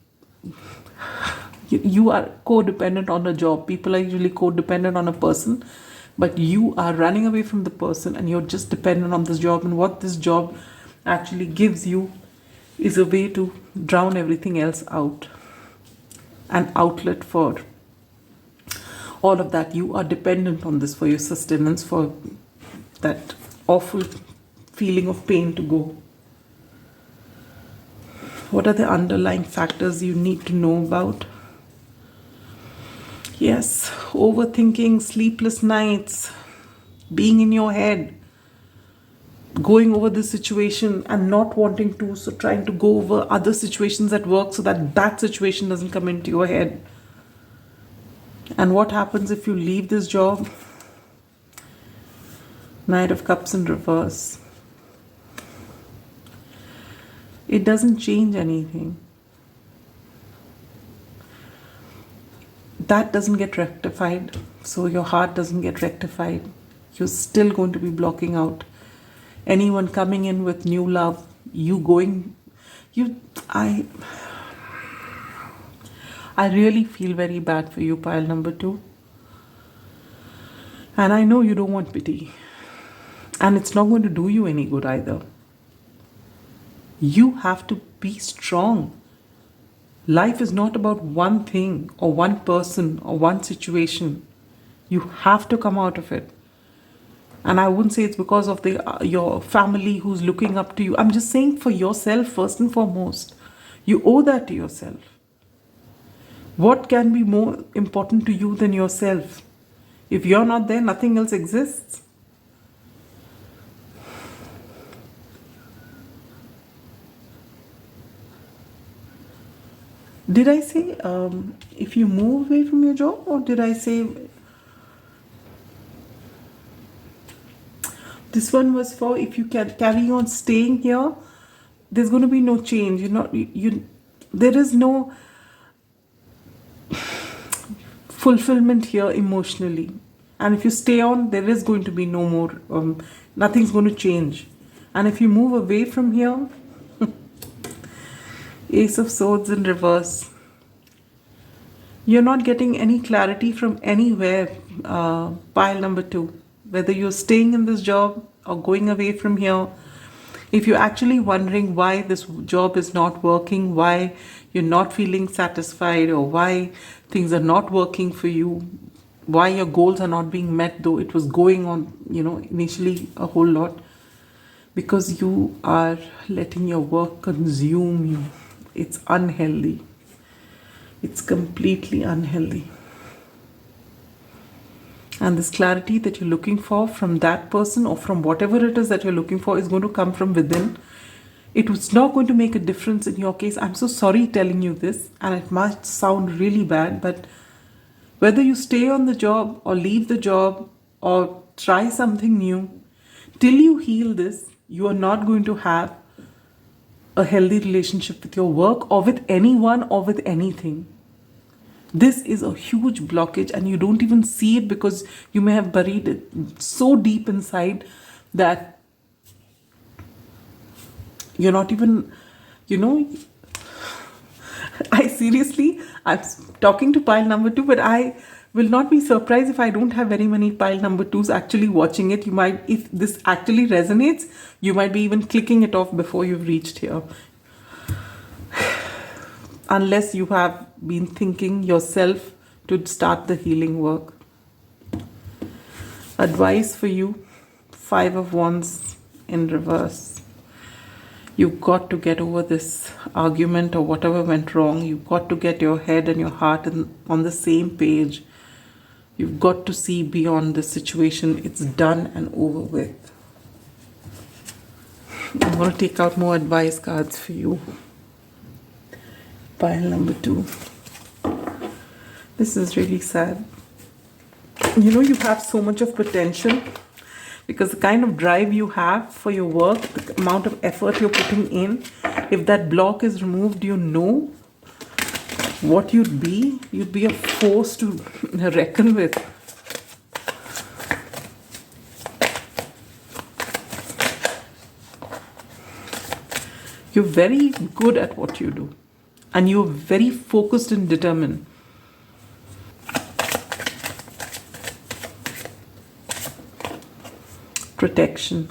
you are codependent on a job. People are usually codependent on a person, but you are running away from the person and you're just dependent on this job. And what this job actually gives you is a way to drown everything else out. An outlet for all of that. You are dependent on this for your sustenance, for that awful feeling of pain to go. What are the underlying factors you need to know about? Yes, overthinking, sleepless nights, being in your head, going over the situation and not wanting to, so trying to go over other situations at work so that that situation doesn't come into your head. And what happens if you leave this job? Knight of Cups in reverse. It doesn't change anything. That doesn't get rectified, so your heart doesn't get rectified. You're still going to be blocking out anyone coming in with new love. I really feel very bad for you, pile number 2. And I know you don't want pity. And it's not going to do you any good either. You have to be strong. Life is not about one thing or one person or one situation. You have to come out of it. And I wouldn't say it's because of your family who's looking up to you. I'm just saying for yourself first and foremost. You owe that to yourself. What can be more important to you than yourself? If you're not there, nothing else exists. Did I say if you move away from your job, or did I say this one was for if you can carry on staying here, there's going to be no change. There is no fulfillment here emotionally. And if you stay on, there is going to be no more, nothing's going to change. And if you move away from here, Ace of Swords in reverse. You're not getting any clarity from anywhere, pile number 2. Whether you're staying in this job or going away from here. If you're actually wondering why this job is not working, why you're not feeling satisfied, or why things are not working for you, why your goals are not being met, though it was going on, initially a whole lot, because you are letting your work consume you. It's unhealthy. It's completely unhealthy. And this clarity that you're looking for from that person or from whatever it is that you're looking for is going to come from within. It was not going to make a difference in your case. I'm so sorry telling you this, and it must sound really bad, but whether you stay on the job or leave the job or try something new, till you heal this, you are not going to have a healthy relationship with your work or with anyone or with anything. This is a huge blockage, and you don't even see it because you may have buried it so deep inside that you're not even, I'm talking to pile number 2, but I will not be surprised if I don't have very many pile number 2s actually watching it. You might, if this actually resonates, you might be even clicking it off before you've reached here. Unless you have been thinking yourself to start the healing work. Advice for you, 5 of Wands in reverse. You've got to get over this argument or whatever went wrong. You've got to get your head and your heart on the same page. You've got to see beyond the situation. It's done and over with. I'm going to take out more advice cards for you. Pile number 2. This is really sad. You have so much of potential, because the kind of drive you have for your work, the amount of effort you're putting in, if that block is removed, what you'd be. You'd be a force to reckon with. You're very good at what you do, and you're very focused and determined. Protection.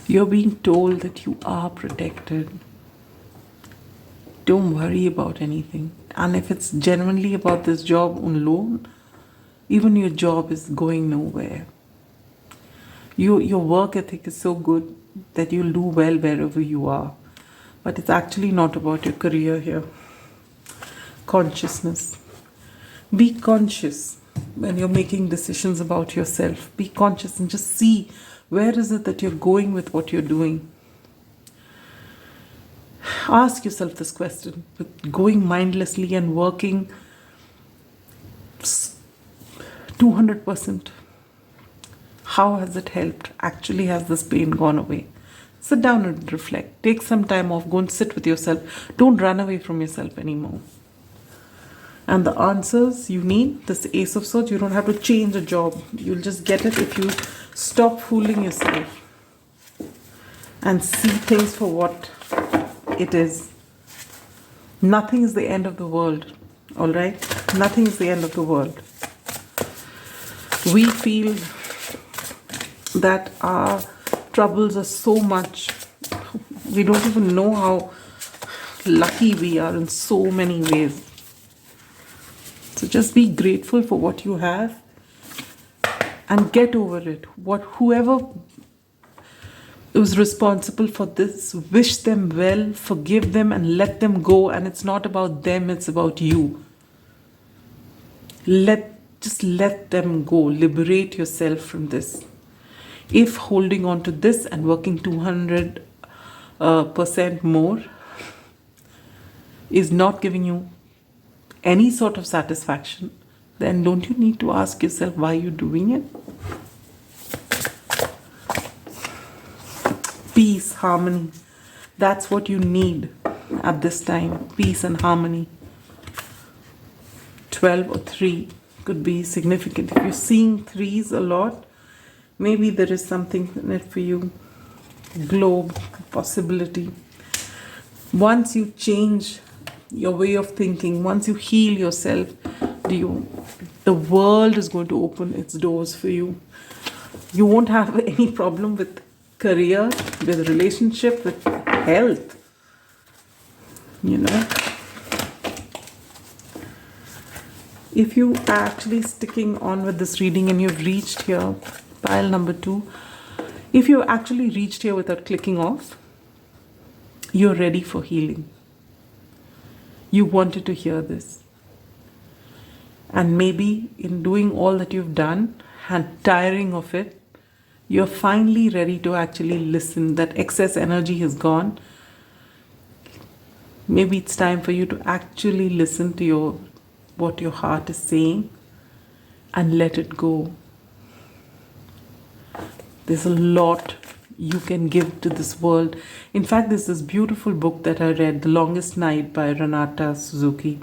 You're being told that you are protected. Don't worry about anything. And if it's genuinely about this job alone, even your job is going nowhere. Your work ethic is so good that you'll do well wherever you are. But it's actually not about your career here. Consciousness. Be conscious when you're making decisions about yourself. Be conscious and just see where is it that you're going with what you're doing. Ask yourself this question. With going mindlessly and working 200%, how has it helped? Actually, has this pain gone away? Sit down and reflect. Take some time off. Go and sit with yourself. Don't run away from yourself anymore. And the answers you need, this Ace of Swords, you don't have to change a job. You'll just get it if you stop fooling yourself and see things for what it is. Nothing is the end of the world, all right? Nothing is the end of the world. We feel that our troubles are so much. We don't even know how lucky we are in so many ways. So just be grateful for what you have and get over it. Whoever was responsible for this, wish them well, forgive them and let them go. And it's not about them, it's about you. Just let them go. Liberate yourself from this. If holding on to this and working 200% more is not giving you any sort of satisfaction, then don't you need to ask yourself why you're doing it? Peace, harmony. That's what you need at this time. Peace and harmony. 12 or 3 could be significant. If you're seeing 3s a lot, maybe there is something in it for you. Globe, possibility. Once you change your way of thinking, once you heal yourself, the world is going to open its doors for you. You won't have any problem with career, with relationship, with health. If you are actually sticking on with this reading and you've reached here, pile number 2, If you actually reached here without clicking off, you're ready for healing. You wanted to hear this. And maybe in doing all that you've done and tiring of it, you're finally ready to actually listen. That excess energy has gone. Maybe it's time for you to actually listen to what your heart is saying and let it go. There's a lot you can give to this world. In fact, there's this beautiful book that I read, The Longest Night by Renata Suzuki.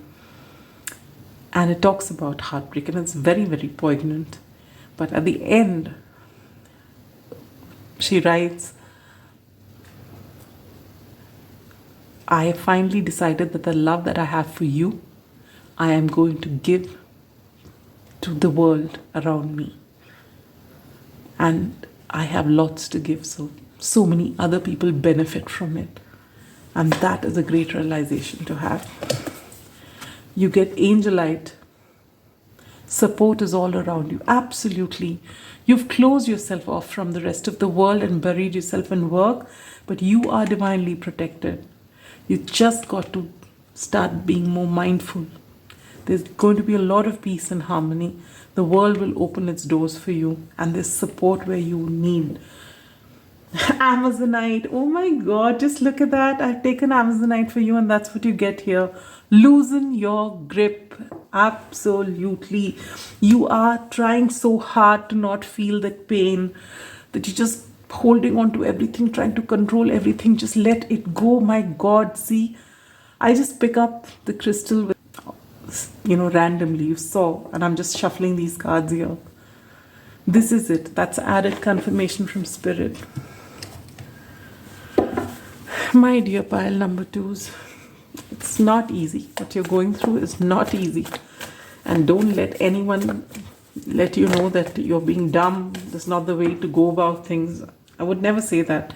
And it talks about heartbreak, and it's very, very poignant. But at the end, she writes, I have finally decided that the love that I have for you, I am going to give to the world around me. And I have lots to give, so many other people benefit from it. And that is a great realization to have. You get angelite. Support is all around you. Absolutely. You've closed yourself off from the rest of the world and buried yourself in work, but you are divinely protected. You just got to start being more mindful. There's going to be a lot of peace and harmony. The world will open its doors for you, and there's support where you need. Amazonite. Oh my God, just look at that. I've taken Amazonite for you, and that's what you get here. Loosen your grip. Absolutely. You are trying so hard to not feel that pain, that you're just holding on to everything, trying to control everything. Just let it go. My God, see, I just pick up the crystal with, randomly, you saw, and I'm just shuffling these cards here. This is it. That's added confirmation from spirit. My dear pile number twos, it's not easy. What you're going through is not easy. And don't let anyone let you know that you're being dumb. That's not the way to go about things. I would never say that.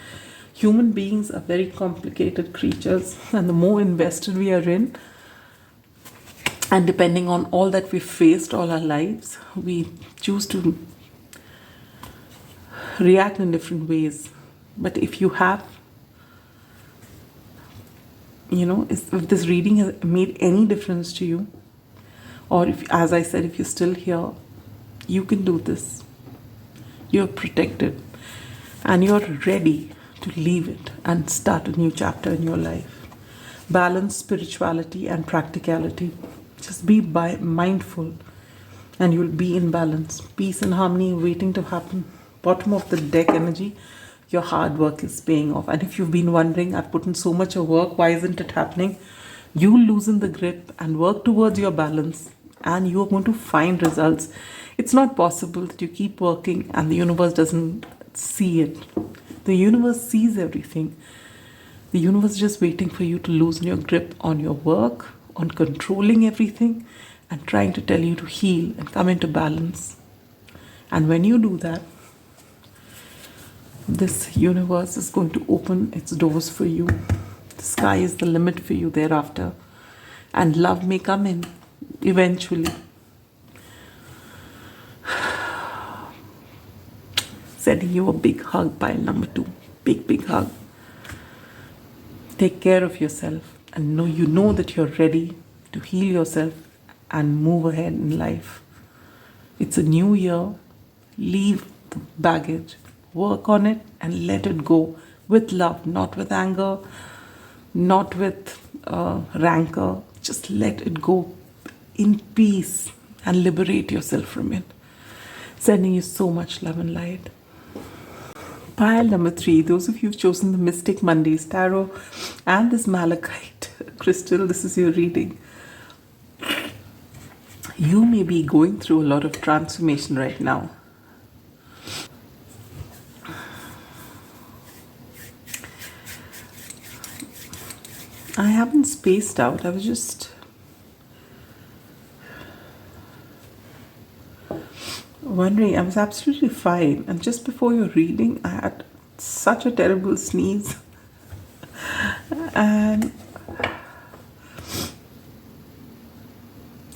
Human beings are very complicated creatures, and the more invested we are in, and depending on all that we've faced all our lives, we choose to react in different ways. But if you have, if this reading has made any difference to you, or if, as I said, if you're still here, you can do this. You're protected, and you're ready to leave it and start a new chapter in your life. Balance spirituality and practicality. Just be mindful, and you'll be in balance. Peace and harmony waiting to happen. Bottom of the deck energy, your hard work is paying off. And if you've been wondering, I've put in so much of work, why isn't it happening? You loosen the grip and work towards your balance, and you're going to find results. It's not possible that you keep working and the universe doesn't see it. The universe sees everything. The universe is just waiting for you to loosen your grip on your work, on controlling everything, and trying to tell you to heal and come into balance. And when you do that, this universe is going to open its doors for you. The sky is the limit for you thereafter. And love may come in eventually. Sending you a big hug, pile number 2. Big, big hug. Take care of yourself, and you know that you're ready to heal yourself and move ahead in life. It's a new year. Leave the baggage. Work on it and let it go with love, not with anger, not with rancor. Just let it go in peace and liberate yourself from it. Sending you so much love and light. Pile number 3, those of you who've chosen the Mystic Mondays Tarot and this Malachite crystal, this is your reading. You may be going through a lot of transformation right now. I haven't spaced out. I was just wondering. I was absolutely fine. And just before your reading, I had such a terrible sneeze. And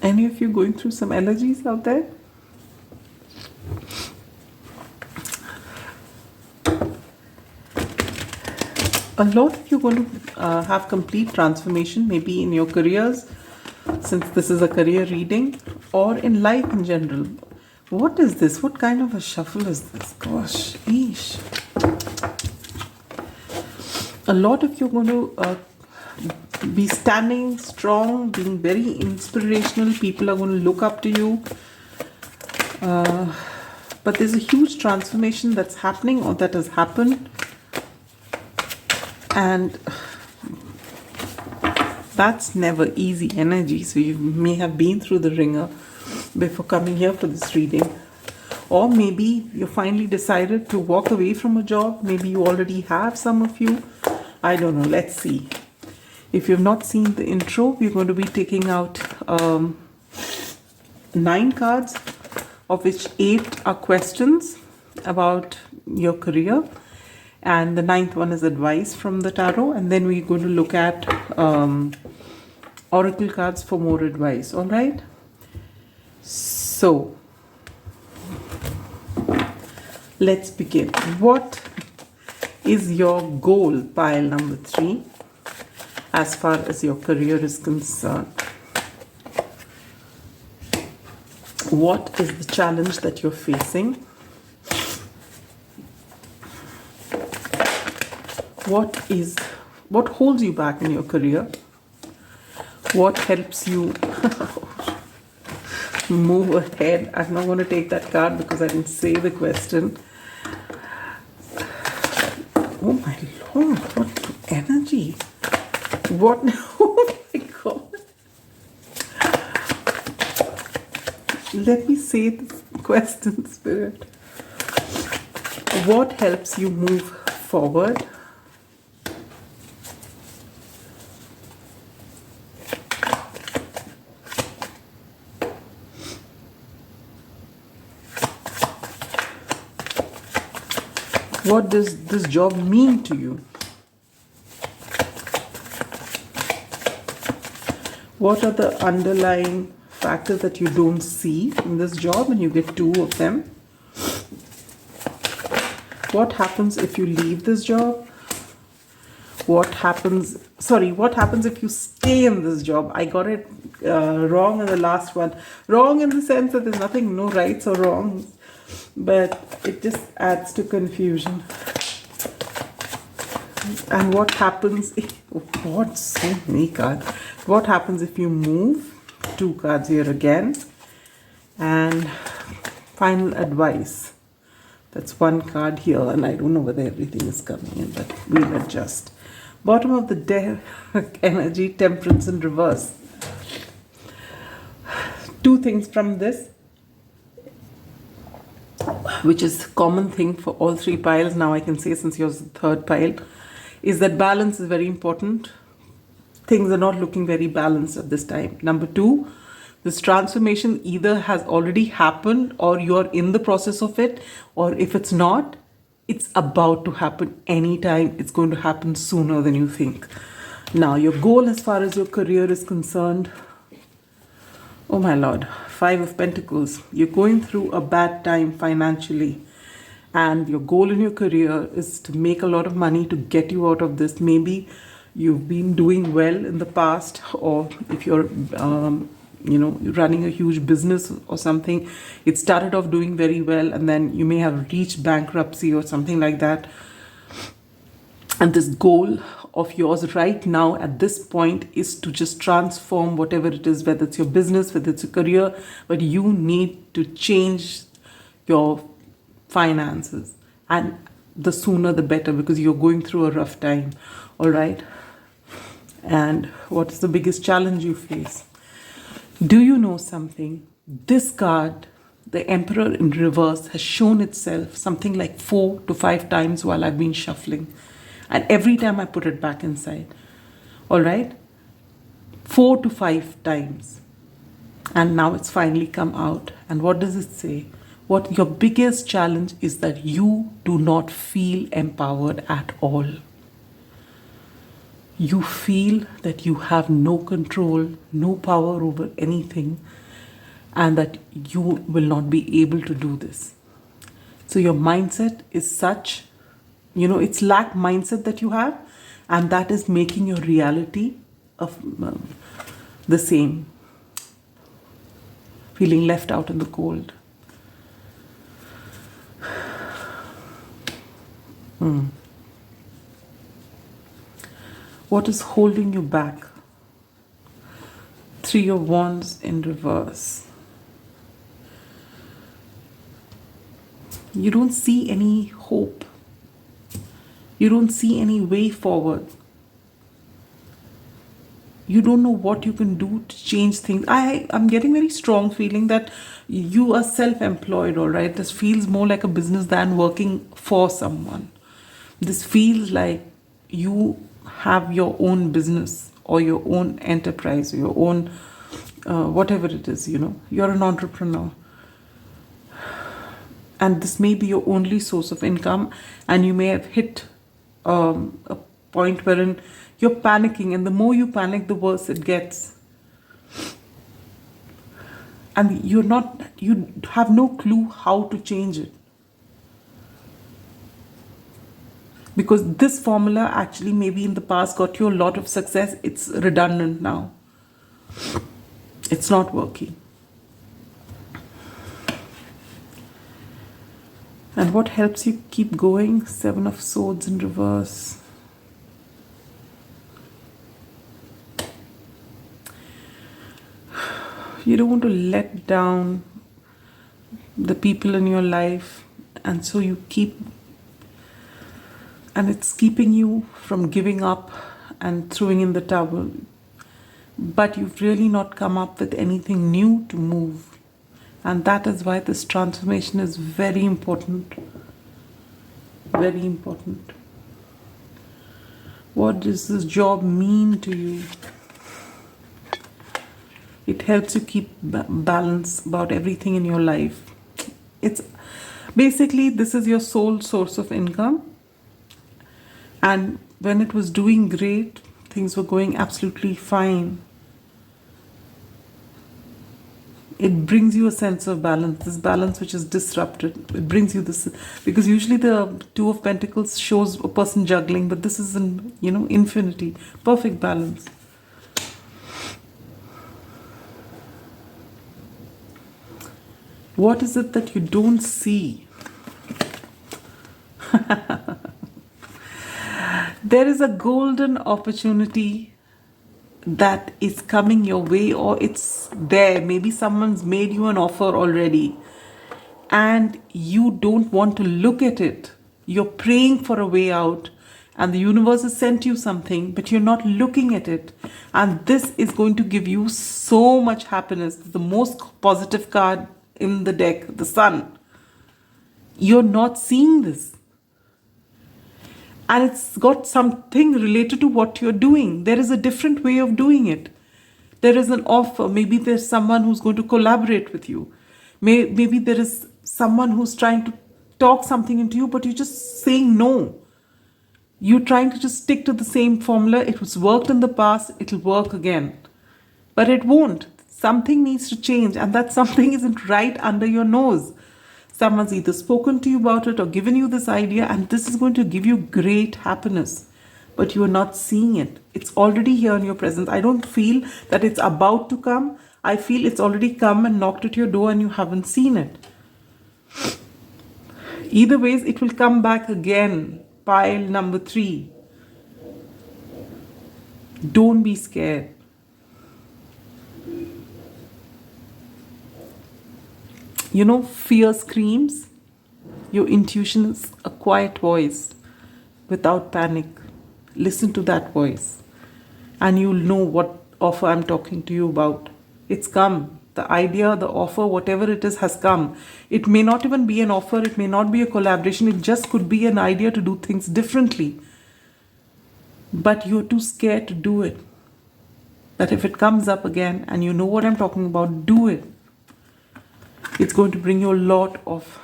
any of you going through some allergies out there? A lot of you are going to have complete transformation, maybe in your careers, since this is a career reading, or in life in general. What is this? What kind of a shuffle is this? Gosh, eesh. A lot of you are going to be standing strong, being very inspirational. People are going to look up to you. But there's a huge transformation that's happening or that has happened. And that's never easy energy. So you may have been through the ringer before coming here for this reading. Or maybe you finally decided to walk away from a job. Maybe you already have, some of you. I don't know. Let's see. If you've not seen the intro, we're going to be taking out 9 cards, of which 8 are questions about your career. And the 9th one is advice from the tarot. And then we're going to look at oracle cards for more advice. All right? So, let's begin. What is your goal, pile number 3, as far as your career is concerned? What is the challenge that you're facing? What holds you back in your career? What helps you move ahead? I'm not going to take that card because I didn't say the question. Oh my Lord, what energy. What? Oh my God. Let me say the question, Spirit. What helps you move forward? What does this job mean to you? What are the underlying factors that you don't see in this job, and you get 2 of them? What happens if you leave this job? What happens if you stay in this job? I got it wrong in the last one. Wrong in the sense that there's nothing, no rights or wrongs, but it just adds to confusion. And what happens if, what, so many cards. What happens if you move? 2 cards here again. And final advice. That's 1 card here, and I don't know whether everything is coming in, but we'll adjust. Bottom of the deck energy, temperance in reverse. 2 things from this, which is common thing for all 3 piles. Now I can say, since yours is the 3rd pile, is that balance is very important. Things are not looking very balanced at this time. Number 2, this transformation either has already happened or you're in the process of it, or if it's not, it's about to happen anytime. It's going to happen sooner than you think. Now, your goal as far as your career is concerned, oh my Lord, 5 of Pentacles. You're going through a bad time financially, and your goal in your career is to make a lot of money to get you out of this. Maybe you've been doing well in the past, or if you're running a huge business or something, it started off doing very well, and then you may have reached bankruptcy or something like that. And this goal of yours right now at this point is to just transform whatever it is, whether it's your business, whether it's a career, but you need to change your finances, and the sooner the better, because you're going through a rough time. All right. And what is the biggest challenge you face? Do you know something? This card, the Emperor in reverse, has shown itself something like 4 to 5 times while I've been shuffling. And every time I put it back inside. All right? 4 to 5 times. And now it's finally come out. And what does it say? What your biggest challenge is that you do not feel empowered at all. You feel that you have no control, no power over anything, and that you will not be able to do this. So your mindset is such, it's lack mindset that you have, And that is making your reality of the same. Feeling left out in the cold. What is holding you back? Three of Wands in reverse. You don't see any hope. You don't see any way forward. You don't know what you can do to change things. I'm getting very strong feeling that you are self-employed, all right? This feels more like a business than working for someone. This feels like you have your own business or your own enterprise, or your own whatever it is, You're an entrepreneur. And this may be your only source of income, and you may have hit a point wherein you're panicking, and the more you panic, the worse it gets. And you have no clue how to change it. Because this formula actually maybe in the past got you a lot of success. It's redundant now. It's not working. And what helps you keep going? Seven of Swords in reverse. You don't want to let down the people in your life, and so you keep, and it's keeping you from giving up and throwing in the towel. But you've really not come up with anything new to move. And that is why this transformation is very important. Very important. What does this job mean to you? It helps you keep balance about everything in your life. It's basically, this is your sole source of income. And when it was doing great, things were going absolutely fine. It brings you a sense of balance, this balance which is disrupted. It brings you this, because usually the Two of Pentacles shows a person juggling, but this is in, infinity, perfect balance. What is it that you don't see? There is a golden opportunity that is coming your way, or it's there. Maybe someone's made you an offer already and you don't want to look at it. You're praying for a way out, and the universe has sent you something, but you're not looking at it. And this is going to give you so much happiness. The most positive card in the deck, the Sun. You're not seeing this. And it's got something related to what you're doing. There is a different way of doing it. There is an offer. Maybe there's someone who's going to collaborate with you. Maybe there is someone who's trying to talk something into you, but you're just saying no. You're trying to just stick to the same formula. It was worked in the past. It'll work again. But it won't. Something needs to change, and that something isn't right under your nose. Someone's either spoken to you about it or given you this idea, and this is going to give you great happiness. But you are not seeing it. It's already here in your presence. I don't feel that it's about to come. I feel it's already come and knocked at your door and you haven't seen it. Either ways, it will come back again. Pile number 3. Don't be scared. Fear screams. Your intuition is a quiet voice without panic. Listen to that voice and you'll know what offer I'm talking to you about. It's come. The idea, the offer, whatever it is has come. It may not even be an offer. It may not be a collaboration. It just could be an idea to do things differently. But you're too scared to do it. But if it comes up again and you know what I'm talking about, do it. It's going to bring you a lot of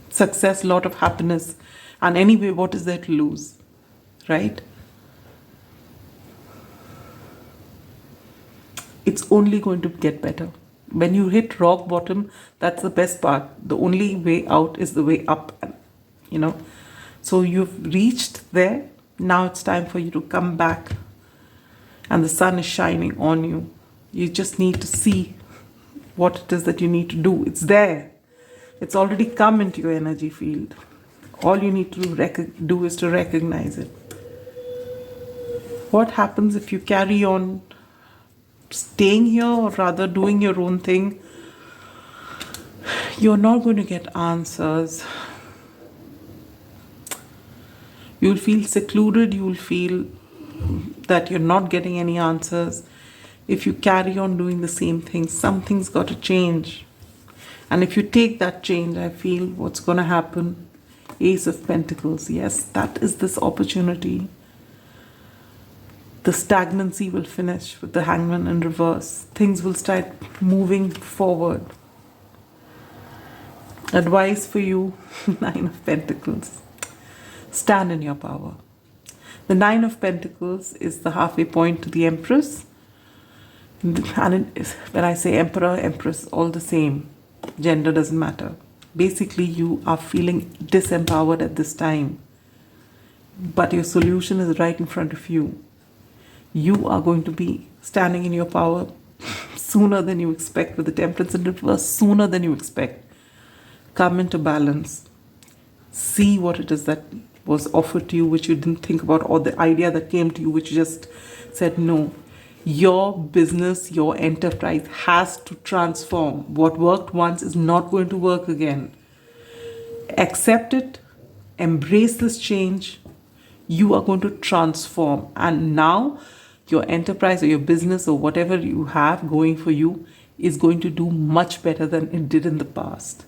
success, a lot of happiness. And anyway, what is there to lose? Right? It's only going to get better. When you hit rock bottom, that's the best part. The only way out is the way up, So you've reached there. Now it's time for you to come back, and the sun is shining on you. You just need to see what it is that you need to do. It's there. It's already come into your energy field. All you need to do is to recognize it. What happens if you carry on staying here, or rather doing your own thing? You're not going to get answers. You'll feel secluded. You'll feel that you're not getting any answers. If you carry on doing the same thing, something's got to change. And if you take that change, I feel what's going to happen. Ace of Pentacles. Yes, that is this opportunity. The stagnancy will finish with the Hangman in reverse. Things will start moving forward. Advice for you, Nine of Pentacles. Stand in your power. The Nine of Pentacles is the halfway point to the Empress. And when I say Emperor, Empress, all the same. Gender doesn't matter. Basically, you are feeling disempowered at this time. But your solution is right in front of you. You are going to be standing in your power sooner than you expect, with the Temperance in reverse, sooner than you expect. Come into balance. See what it is that was offered to you, which you didn't think about, or the idea that came to you, which you just said no. Your business, your enterprise has to transform. What worked once is not going to work again. Accept it. Embrace this change. You are going to transform. And now your enterprise or your business or whatever you have going for you is going to do much better than it did in the past.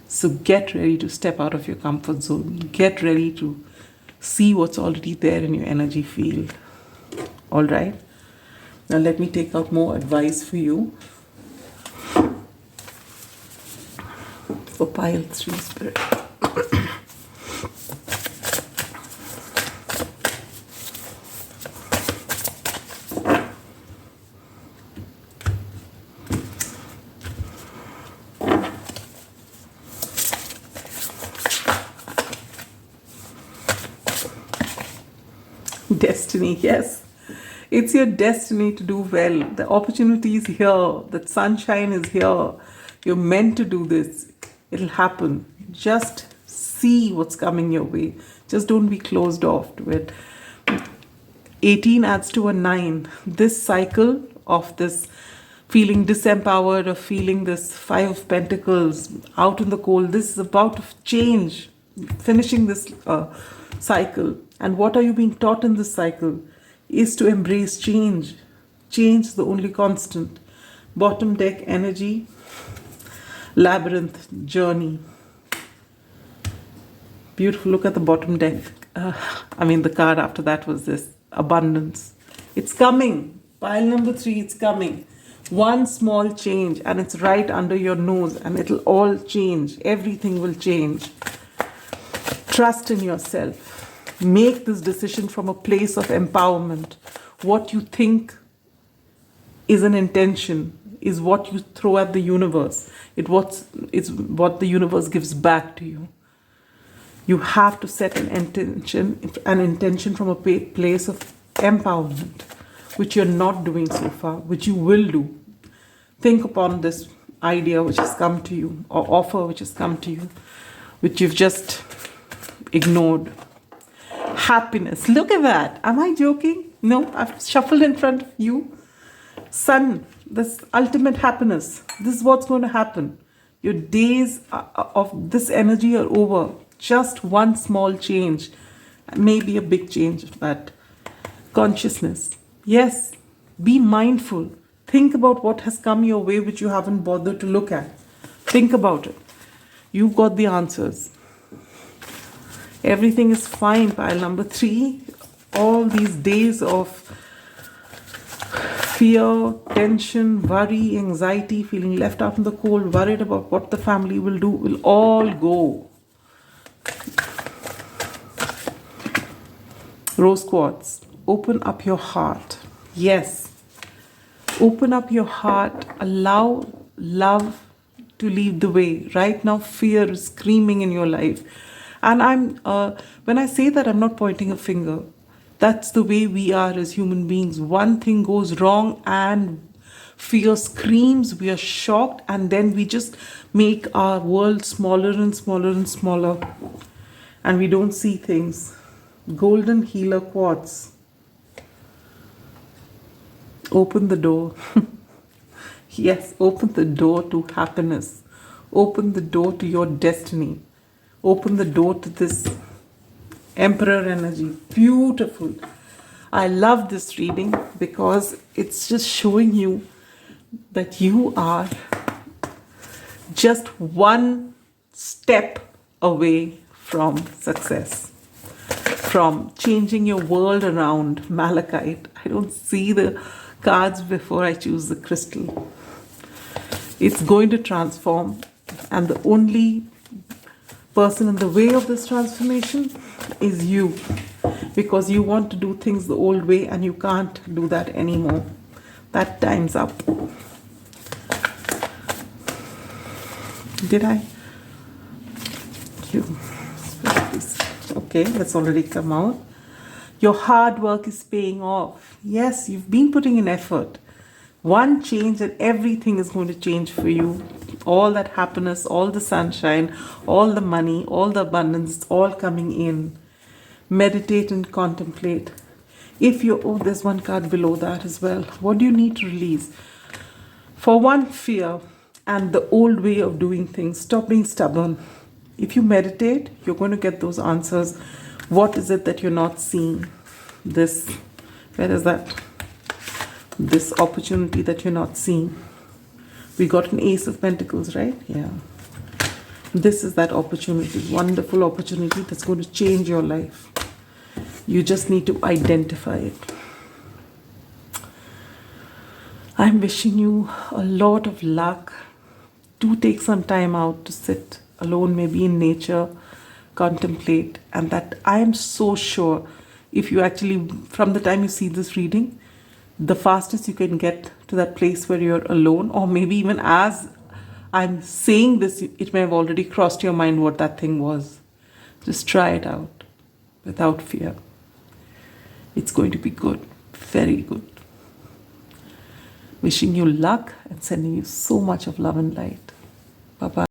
So get ready to step out of your comfort zone. Get ready to see what's already there in your energy field. All right? Now let me take out more advice for you. For pile 3, Spirit. Destiny, yes. It's your destiny to do well. The opportunity is here. The sunshine is here. You're meant to do this. It'll happen. Just see what's coming your way. Just don't be closed off to it. 18 adds to a 9. This cycle of this feeling disempowered, or feeling this 5 of Pentacles out in the cold, this is about to change. Finishing this cycle. And what are you being taught in this cycle? Is to embrace change. Change is the only constant. Bottom deck energy, labyrinth, journey. Beautiful. Look at the bottom deck. The card after that was this, abundance. It's coming. Pile number 3, it's coming. One small change and it's right under your nose, and it'll all change. Everything will change. Trust in yourself. Make this decision from a place of empowerment. What you think is an intention is what you throw at the universe. It's what the universe gives back to you. You have to set an intention from a place of empowerment, which you're not doing so far, which you will do. Think upon this idea which has come to you, or offer which has come to you, which you've just ignored. Happiness. Look at that. Am I joking? No, I've shuffled in front of you. Sun, this ultimate happiness. This is what's going to happen. Your days of this energy are over. Just one small change. Maybe a big change, but consciousness. Yes, be mindful. Think about what has come your way which you haven't bothered to look at. Think about it. You've got the answers. Everything is fine, pile number 3. All these days of fear, tension, worry, anxiety, feeling left out in the cold, worried about what the family will do, will all go. Rose quartz, open up your heart. Yes, open up your heart. Allow love to lead the way. Right now, fear is screaming in your life. And when I say that, I'm not pointing a finger. That's the way we are as human beings. One thing goes wrong and fear screams, we are shocked, and then we just make our world smaller and smaller and smaller. And we don't see things. Golden healer quartz. Open the door. Yes, open the door to happiness. Open the door to your destiny. Open the door to this Emperor energy. Beautiful. I love this reading because it's just showing you that you are just one step away from success, from changing your world around. Malachite. I don't see the cards before I choose the crystal. It's going to transform, and the only person in the way of this transformation is you, because you want to do things the old way and you can't do that anymore. That time's up. Did I? Okay, that's already come out. Your hard work is paying off. Yes, you've been putting in effort. One change and everything is going to change for you. All that happiness, all the sunshine, all the money, all the abundance, it's all coming in. Meditate and contemplate. If you, oh, there's one card below that as well. What do you need to release? For one, fear and the old way of doing things. Stop being stubborn. If you meditate, you're going to get those answers. What is it that you're not seeing? This, where is that? This opportunity that you're not seeing. We got an Ace of Pentacles, right? Yeah. This is that opportunity, wonderful opportunity that's going to change your life. You just need to identify it. I'm wishing you a lot of luck. Do take some time out to sit alone, maybe in nature, contemplate. And that I am so sure, if you actually, from the time you see this reading, the fastest you can get to that place where you're alone, or maybe even as I'm saying this, it may have already crossed your mind what that thing was. Just try it out without fear. It's going to be good, very good. Wishing you luck and sending you so much of love and light. Bye-bye.